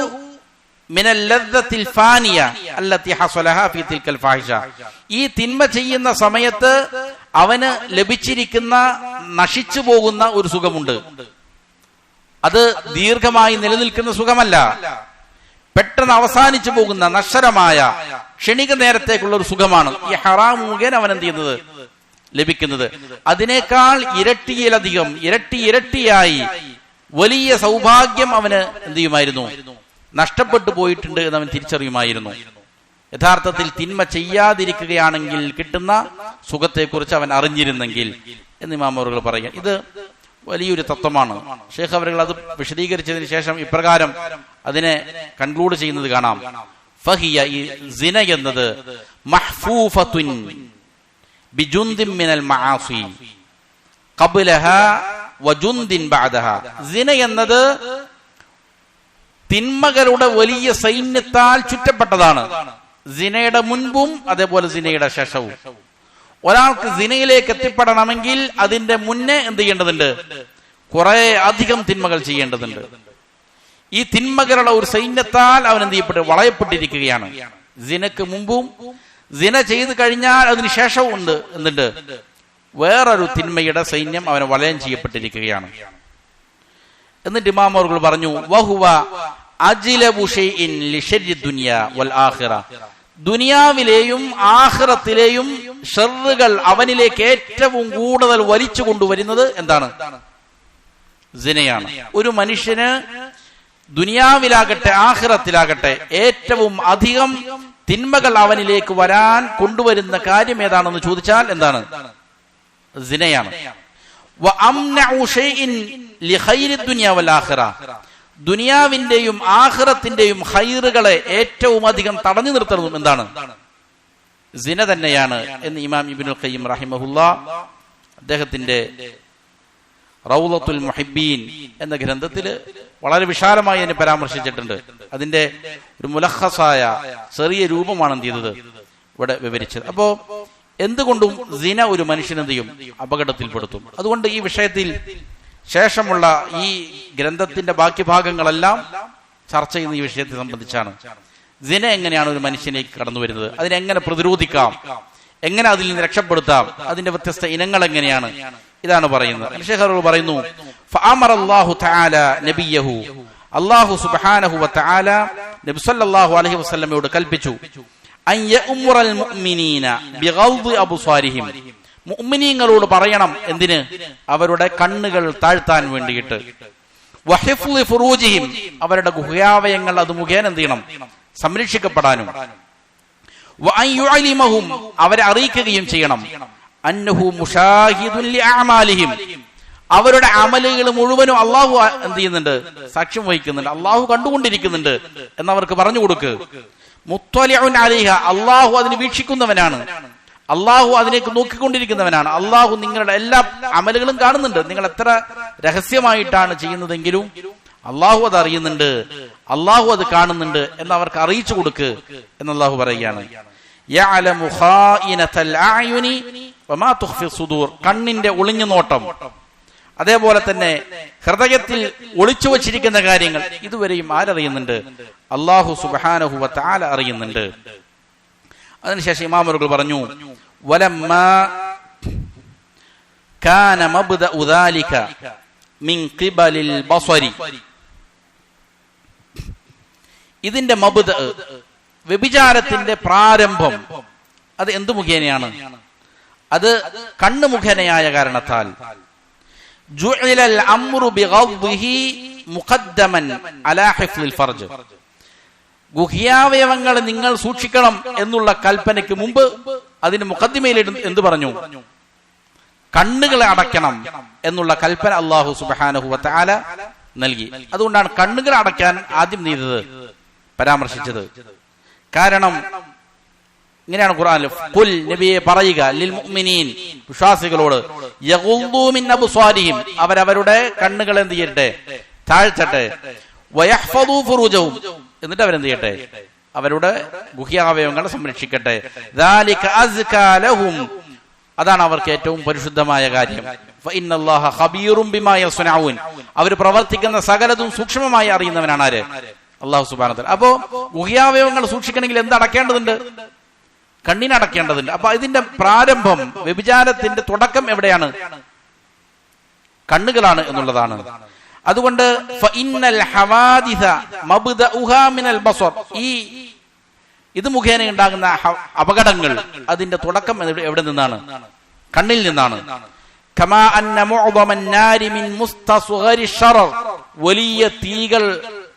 മിനൽ ലദ്ദത്തിൽ ഫാനിയ അല്ലതി ഹസ്സലഹാ ഫീ തിൽകൽ ഫാഹിഷ. ഈ തിന്മ ചെയ്യുന്ന സമയത്ത് അവന് ലഭിച്ചിരിക്കുന്ന നശിച്ചു പോകുന്ന ഒരു സുഖമുണ്ട്. അത് ദീർഘമായി നിലനിൽക്കുന്ന സുഖമല്ല, പെട്ടെന്ന് അവസാനിച്ചു പോകുന്ന നശ്വരമായ ക്ഷണിക നേരത്തേക്കുള്ള ഒരു സുഖമാണ് ഈ ഹറാം മുഖേന അവൻ എന്ത് ചെയ്യുന്നത്? ലഭിക്കുന്നത്. അതിനേക്കാൾ ഇരട്ടിയിലധികം, ഇരട്ടിയായി വലിയ സൗഭാഗ്യം അവന് എന്ത് ചെയ്യുമായിരുന്നു? നഷ്ടപ്പെട്ടു പോയിട്ടുണ്ട് എന്ന് അവൻ തിരിച്ചറിയുമായിരുന്നു. യഥാർത്ഥത്തിൽ തിന്മ ചെയ്യാതിരിക്കുകയാണെങ്കിൽ കിട്ടുന്ന സുഖത്തെക്കുറിച്ച് അവൻ അറിഞ്ഞിരുന്നെങ്കിൽ എന്ന് ഇമാം അവറുകൾ പറയുക. ഇത് വലിയൊരു തത്വമാണ്. ഷേഖ് അവറുകൾ അത് വിശദീകരിച്ചതിന് ശേഷം ഇപ്രകാരം അതിനെ കൺക്ലൂഡ് ചെയ്യുന്നത് കാണാം. ഫഹിയ, ഈ സിന എന്നത് മഹ്ഫൂഫത്തുൻ ബിജുന്ദിൻ മിനൽ മആസി ഖബ്ലഹാ വജുന്ദിൻ ബഅദഹാ. സിന എന്നത് തിന്മകളുടെ വലിയ സൈന്യത്താൽ ചുറ്റപ്പെട്ടതാണ്. സിനയുടെ മുൻപും അതേപോലെ സിനയുടെ ശേഷവും. ഒരാൾക്ക് സിനയിലേക്ക് എത്തിപ്പെടണമെങ്കിൽ അതിന്റെ മുന്നേ എന്ത് ചെയ്യേണ്ടതുണ്ട്? കുറെ അധികം തിന്മകൾ ചെയ്യേണ്ടതുണ്ട്. ഈ തിന്മകളുടെ ഒരു സൈന്യത്താൽ അവൻ എന്ത് ചെയ്യപ്പെട്ടു? വളയപ്പെട്ടിരിക്കുകയാണ്. സിനക്ക് മുമ്പും സിന ചെയ്തു കഴിഞ്ഞാൽ അതിന് ശേഷവും ഉണ്ട് എന്തുണ്ട്? വേറൊരു തിന്മയുടെ സൈന്യം അവന് വലയം ചെയ്യപ്പെട്ടിരിക്കുകയാണ്. എന്നിട്ട് ഇമാം അവറുകൾ പറഞ്ഞു, വഹുവ അജ്ലബു ഷൈഇൻ ലിശർരി ദുനിയ വൽ ആഖിറ. ദുനിയാവിലെയും ആഖിറത്തിലെയും ഷർറുകൾ അവനിലേക്ക് ഏറ്റവും കൂടുതൽ വലിച്ചു കൊണ്ടുവരുന്നത് എന്താണ്? സിനയാണ്. ഒരു മനുഷ്യന് ദുനിയാവിലാകട്ടെ ആഖിറത്തിലാകട്ടെ ഏറ്റവും അധികം തിന്മകൾ അവനിലേക്ക് വരാൻ കൊണ്ടുവരുന്ന കാര്യം ഏതാണെന്ന് ചോദിച്ചാൽ എന്താണ്? സിനയാണ്. വഅംനഉ ഷൈഇൻ ലിഖൈരി ദുനിയ വൽ ആഖിറ. ദുനിയാവിന്റെയും ആഖിറത്തിന്റെയും ഖൈറുകളെ ഏറ്റവും അധികം തടഞ്ഞു നിർത്തുന്നതും എന്താണ്? സിന തന്നെയാണ് എന്ന് ഇമാം ഇബ്നുൽ ഖയ്യിം റഹിമഹുല്ലാ അദ്ദേഹത്തിന്റെ റൗളത്തുൽ മുഹിബ്ബീൻ എന്ന ഗ്രന്ഥത്തിൽ വളരെ വിശാലമായി അതിനെ പരാമർശിച്ചിട്ടുണ്ട്. അതിന്റെ ഒരു മുലഖസായ ചെറിയ രൂപമാണ് എന്ത് ചെയ്തത് ഇവിടെ വിവരിച്ചത്. അപ്പോ എന്തുകൊണ്ടും സിന ഒരു മനുഷ്യനെന്ത് ചെയ്യും, അപകടത്തിൽപ്പെടുത്തും. അതുകൊണ്ട് ഈ വിഷയത്തിൽ ശേഷമുള്ള ഈ ഗ്രന്ഥത്തിന്റെ ബാക്കി ഭാഗങ്ങളെല്ലാം ചർച്ച ചെയ്യുന്ന ഈ വിഷയത്തെ സംബന്ധിച്ചാണ്. സിന എങ്ങനെയാണ് ഒരു മനുഷ്യനേക്ക് കടന്നു വരുന്നത്, അതിനെങ്ങനെ പ്രതിരോധിക്കാം, എങ്ങനെ അതിൽ നിന്ന് രക്ഷപ്പെടുത്താം, അതിന്റെ വ്യത്യസ്ത ഇനങ്ങൾ എങ്ങനെയാണ്, ഇതാണ് പറയുന്നത്. ശേഖർ പറയുന്നു, ഫഅമറല്ലാഹു തആല നബിയഹു, അല്ലാഹു സുബ്ഹാനഹു വ തആല നബി സല്ലല്ലാഹു അലൈഹി വസല്ലമയോട് കൽപ്പിച്ചു, അൻ യഉമുറൽ മുഅ്മിനീന ബിഗൾദി അബ്സാരിഹിം, മുഅ്മിനീങ്ങളോട് പറയണം, എന്തിന്, അവരുടെ കണ്ണുകൾ താഴ്ത്താൻ വേണ്ടിയിട്ട്, വഹിഫ്ളി ഫുറൂജിഹിം, അവരുടെ ഗുഹ്യാവയങ്ങൾ അത് മുഖേന എന്ത് ചെയ്യണം, സംരക്ഷിക്കപ്പെടാനും, വഅൻ യുഅലിമഹും, അവരെ അറിയിക്കുകയും ചെയ്യണം, അന്നഹു മുശാഹിദുൻ ലിഅഅമാലിഹിം, അവരുടെ അമലുകൾ മുഴുവനും അള്ളാഹു എന്ത് ചെയ്യുന്നുണ്ട്, സാക്ഷ്യം വഹിക്കുന്നുണ്ട്, അള്ളാഹു കണ്ടുകൊണ്ടിരിക്കുന്നുണ്ട് എന്നവർക്ക് പറഞ്ഞു കൊടുക്ക്. മുത്തലിഉൻ അലൈഹ, അള്ളാഹു അതിനെ വീക്ഷിക്കുന്നവനാണ്, അള്ളാഹു അതിലേക്ക് നോക്കിക്കൊണ്ടിരിക്കുന്നവനാണ്, അള്ളാഹു നിങ്ങളുടെ എല്ലാ അമലുകളും കാണുന്നുണ്ട്, നിങ്ങൾ എത്ര രഹസ്യമായിട്ടാണ് ചെയ്യുന്നതെങ്കിലും അള്ളാഹു അത് അറിയുന്നുണ്ട്, അള്ളാഹു അത് കാണുന്നുണ്ട് എന്ന് അവർക്ക് അറിയിച്ചു കൊടുക്ക് എന്ന് അള്ളാഹു പറയുകയാണ്. യഅലമു ഖായിനതൽ അഅയുനി വമാ തുഖ്ഫി സുദൂർ, കണ്ണിന്റെ ഒളിഞ്ഞു നോട്ടം, അതേപോലെ തന്നെ ഹൃദയത്തിൽ ഒളിച്ചു വച്ചിരിക്കുന്ന കാര്യങ്ങൾ ഇതുവരെയും ആരറിയുന്നുണ്ട്, അല്ലാഹു സുബ്ഹാനഹു വ തആല അറിയുന്നുണ്ട്. അതിനുശേഷം ഇമാമുകൾ പറഞ്ഞു, വലമ്മാ കാന മബ്ദഉ ദാലിക മിൻ ഖിബലിൽ ബസരി, ഇതിന്റെ മബ്ദ, വ്യഭിചാരത്തിന്റെ പ്രാരംഭം അത് എന്തു മുഖേനയാണ്, അത് കണ്ണ് മുഖേനയായ കാരണത്താൽ, ജുഇലൽ അംറു ബിഗദ്ദിഹി മുഖദ്ദമൻ അലാ ഹിഫ്ളിൽ ഫർജ്, ഗുഹ്യാവയവങ്ങൾ നിങ്ങൾ സൂക്ഷിക്കണം എന്നുള്ള കൽപ്പനയ്ക്ക് മുമ്പ് അതിന് മുഖദ്ദിമയിൽ എന്ത് പറഞ്ഞു, കണ്ണുകളെ അടയ്ക്കണം എന്നുള്ള കൽപ്പന അല്ലാഹു സുബ്ഹാനഹു വ തആല നൽകി. അതുകൊണ്ടാണ് കണ്ണുകൾ അടയ്ക്കാൻ ആദ്യം ചെയ്തത്, പരാമർശിച്ചത്. കാരണം ഇങ്ങനെയാണ് ഖുർആനിൽ, ഖുൽ, നബിയെ പറയുക, ലിൽ മുഅ്മിനീൻ, വിശ്വാസികളോട്, യഗുദ്ദൂ മിൻ അബ്സാരിഹിം, അവരവരുടെ കണ്ണുകൾ എന്ത് ചെയ്യട്ടെ, താഴ്ത്തട്ടെ, വയഹ്ഫദൂ ഫുറൂജഹും, എന്നിട്ട് അവരെന്ത് ചെയ്യട്ടെ, അവരുടെ ഗുഹ്യാവയവങ്ങളെ സംരക്ഷിക്കട്ടെ, ദാലിക അസ്കാ ലഹും, അതാണ് അവർക്ക് ഏറ്റവും പരിശുദ്ധമായ കാര്യം. ഫഇന്നല്ലാഹ ഖബീറും ബിമാ യസ്നഊൻ, അവർ പ്രവർത്തിക്കുന്ന സകലതും സൂക്ഷ്മമായി അറിയുന്നവനാണ് ആര്, അല്ലാഹു സുബ്ഹാനഹു വ തആല. അപ്പോ ഗുഹ്യാവയവങ്ങൾ സൂക്ഷിക്കണമെങ്കിൽ എന്തടക്കേണ്ടതുണ്ട്, കണ്ണിനടക്കേണ്ടതുണ്ട്. അപ്പൊ ഇതിന്റെ പ്രാരംഭം, വ്യഭിചാരത്തിന്റെ തുടക്കം എവിടെയാണ്, കണ്ണുകളാണ് എന്നുള്ളതാണ്. അതുകൊണ്ട് ഫഇന്നൽ ഹവാദിസ മബ്ദഉഹാ മിനൽ ബസർ, ഇത് മുഖേന ഉണ്ടാകുന്ന അപകടങ്ങൾ അതിന്റെ തുടക്കം എവിടെ നിന്നാണ്, കണ്ണിൽ നിന്നാണ്. കമാ അന്ന മുഅ്ദമൻ നാരി മിൻ മുസ്തസ്ഗരി ശറർ, വലിയ തീകൾ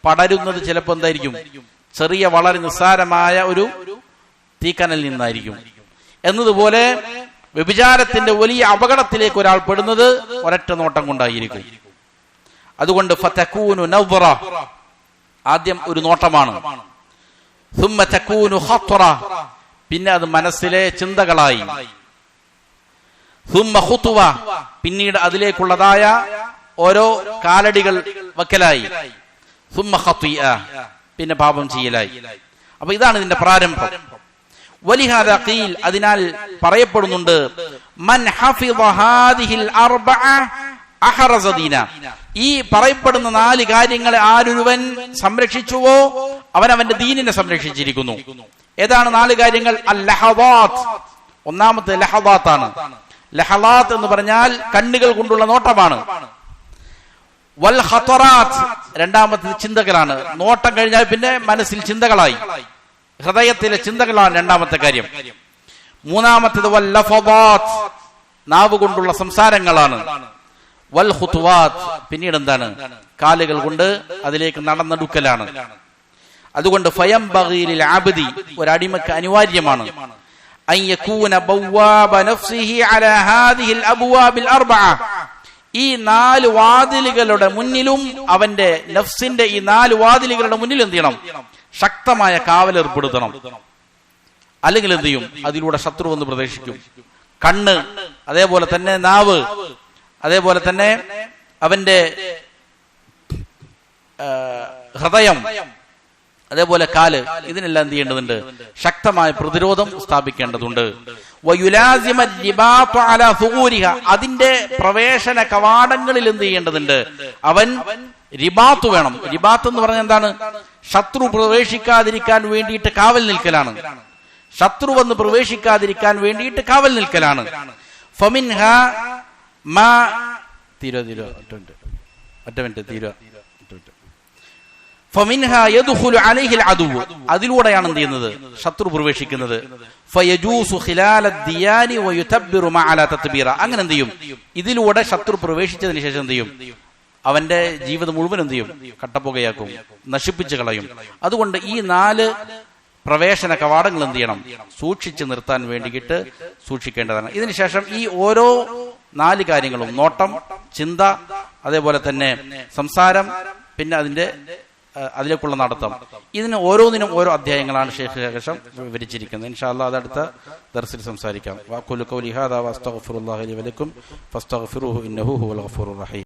പടരുന്നത് ചിലപ്പോൾ എന്തായിരിക്കും, ചെറിയ വളരെ നിസ്സാരമായ ഒരു തീക്കനൽ നിന്നായിരിക്കും. എന്നതുപോലെ വ്യഭിചാരത്തിന്റെ വലിയ അപകടത്തിലേക്ക് ഒരാൾ പെടുന്നത് ഒരൊറ്റ നോട്ടം കൊണ്ടായിരിക്കും. അതുകൊണ്ട് ഫതകൂനു നദ്റ, ആദ്യം ഒരു നോട്ടമാണ്, സുമ്മ തകൂനു ഖത്റ, പിന്നെ അത് മനസ്സിലെ ചിന്തകളായി, സുമ്മ ഖുത്വ, പിന്നീട് അതിലേക്കുള്ളതായ ഓരോ കാലടികൾ വക്കലായി, സുമ്മ ഖതിഅ, പിന്നെ പാപം ചെയ്യലായി. അപ്പൊ ഇതാണ് ഇതിന്റെ പ്രാരംഭം. വലിഹാദാ ഖീൽ, അതിനാൽ പറയപ്പെടുന്നുണ്ട്, മൻ ഹഫിള ഹാദിഹിൽ അർബഅ അഹറസ ദീന, ഈ പറയപ്പെടുന്ന 4 കാര്യങ്ങളെ ആരൊരുവൻ സംരക്ഷിച്ചുവോ അവൻ അവന്റെ ദീനിനെ സംരക്ഷിച്ചിരിക്കുന്നു. ഏതാണ് 4 കാര്യങ്ങൾ? അൽ ലഹദാത്ത്, ഒന്നാമത്തെ ലഹദാത്താണ്. ലഹദാത്ത് എന്ന് പറഞ്ഞാൽ കണ്ണുകൾ കൊണ്ടുള്ള നോട്ടമാണ്. വൽ ഖതറാത്ത്, രണ്ടാമത്തെ ചിന്തകളാണ്. നോട്ടം കഴിഞ്ഞാൽ പിന്നെ മനസ്സിൽ ചിന്തകളായി, ഹൃദയത്തിലെ ചിന്തകളാണ് രണ്ടാമത്തെ കാര്യം. മൂന്നാമത്തേത് വൽ ലഫദാത്ത്, നാവ് കൊണ്ടുള്ള സംസാരങ്ങളാണ്. വൽ ഖുതുവാത്ത്, പിന്നീട് എന്താണ്, കാലുകൾ കൊണ്ട് അതിലേക്ക് നടന്നെടുക്കലാണ്. അതുകൊണ്ട് ഫയംബഗി ലിൽ അബ്ദി, ഒരടിമക്ക് അനിവാര്യമാണ്, അൻ യകൂന ബവ്വാബ നഫ്സിഹി അലാ ഹാദിഹിൽ അബ്വാബിൽ അർബഅ, ഈ 4 വാതിലുകളുടെ മുന്നിലും, അവന്റെ നഫ്സിന്റെ ഈ 4 വാതിലുകളുടെ മുന്നിൽ എന്ത് ചെയ്യണം, ശക്തമായ കാവലേർപ്പെടുത്തണം. അല്ലെങ്കിൽ എന്ത് ചെയ്യും, അതിലൂടെ ശത്രു വന്ന് പ്രവേശിക്കും. കണ്ണ്, അതേപോലെ തന്നെ നാവ്, അതേപോലെ തന്നെ അവന്റെ ഹൃദയം, അതേപോലെ കാല്, ഇതിനെല്ലാം എന്ത് ചെയ്യേണ്ടതുണ്ട്? ശക്തമായ പ്രതിരോധം സ്ഥാപിക്കേണ്ടതുണ്ട്. അതിന്റെ പ്രവേശന കവാടങ്ങളിൽ എന്ത് ചെയ്യേണ്ടതുണ്ട്? അവൻ റിബാത്ത് വേണം. റിബാത്ത് എന്ന് പറഞ്ഞാൽ എന്താണ്? ശത്രു പ്രവേശിക്കാതിരിക്കാൻ വേണ്ടിയിട്ട് കാവൽ നിൽക്കലാണ്. ശത്രു വന്ന് പ്രവേശിക്കാതിരിക്കാൻ വേണ്ടിയിട്ട് കാവൽ നിൽക്കലാണ്. അതിലൂടെയാണ് എന്ത് ചെയ്യുന്നത്? ശത്രു പ്രവേശിക്കുന്നത്. അങ്ങനെ എന്ത് ചെയ്യും? ഇതിലൂടെ ശത്രു പ്രവേശിച്ചതിന് ശേഷം എന്ത് ചെയ്യും? അവന്റെ ജീവിതം മുഴുവൻ എന്ത് ചെയ്യും? കട്ടപ്പുകയാക്കും, നശിപ്പിച്ചു കളയും. അതുകൊണ്ട് ഈ 4 പ്രവേശന കവാടങ്ങൾ എന്ത് ചെയ്യണം? സൂക്ഷിച്ചു നിർത്താൻ വേണ്ടിയിട്ട് സൂക്ഷിക്കേണ്ടതാണ്. ഇതിനുശേഷം ഈ ഓരോ 4 കാര്യങ്ങളും, നോട്ടം, ചിന്ത, അതേപോലെ തന്നെ സംസാരം, പിന്നെ അതിലേക്കുള്ള നടത്തം, ഇതിന് ഓരോന്നിനും ഓരോ അധ്യായങ്ങളാണ് ശേഖ ശേഷം വിവരിച്ചിരിക്കുന്നത്. ഇൻഷാ അല്ലാഹ് അത് അടുത്ത ദർസിൽ സംസാരിക്കാം. വഖൂലു ഖൗലി ഹാദാ വഅസ്തഗ്ഫിറുല്ലാഹ ലി വലക്കും ഫസ്തഗ്ഫിറൂഹു ഇന്നഹു ഹുവൽ ഗഫൂറുർ റഹീം.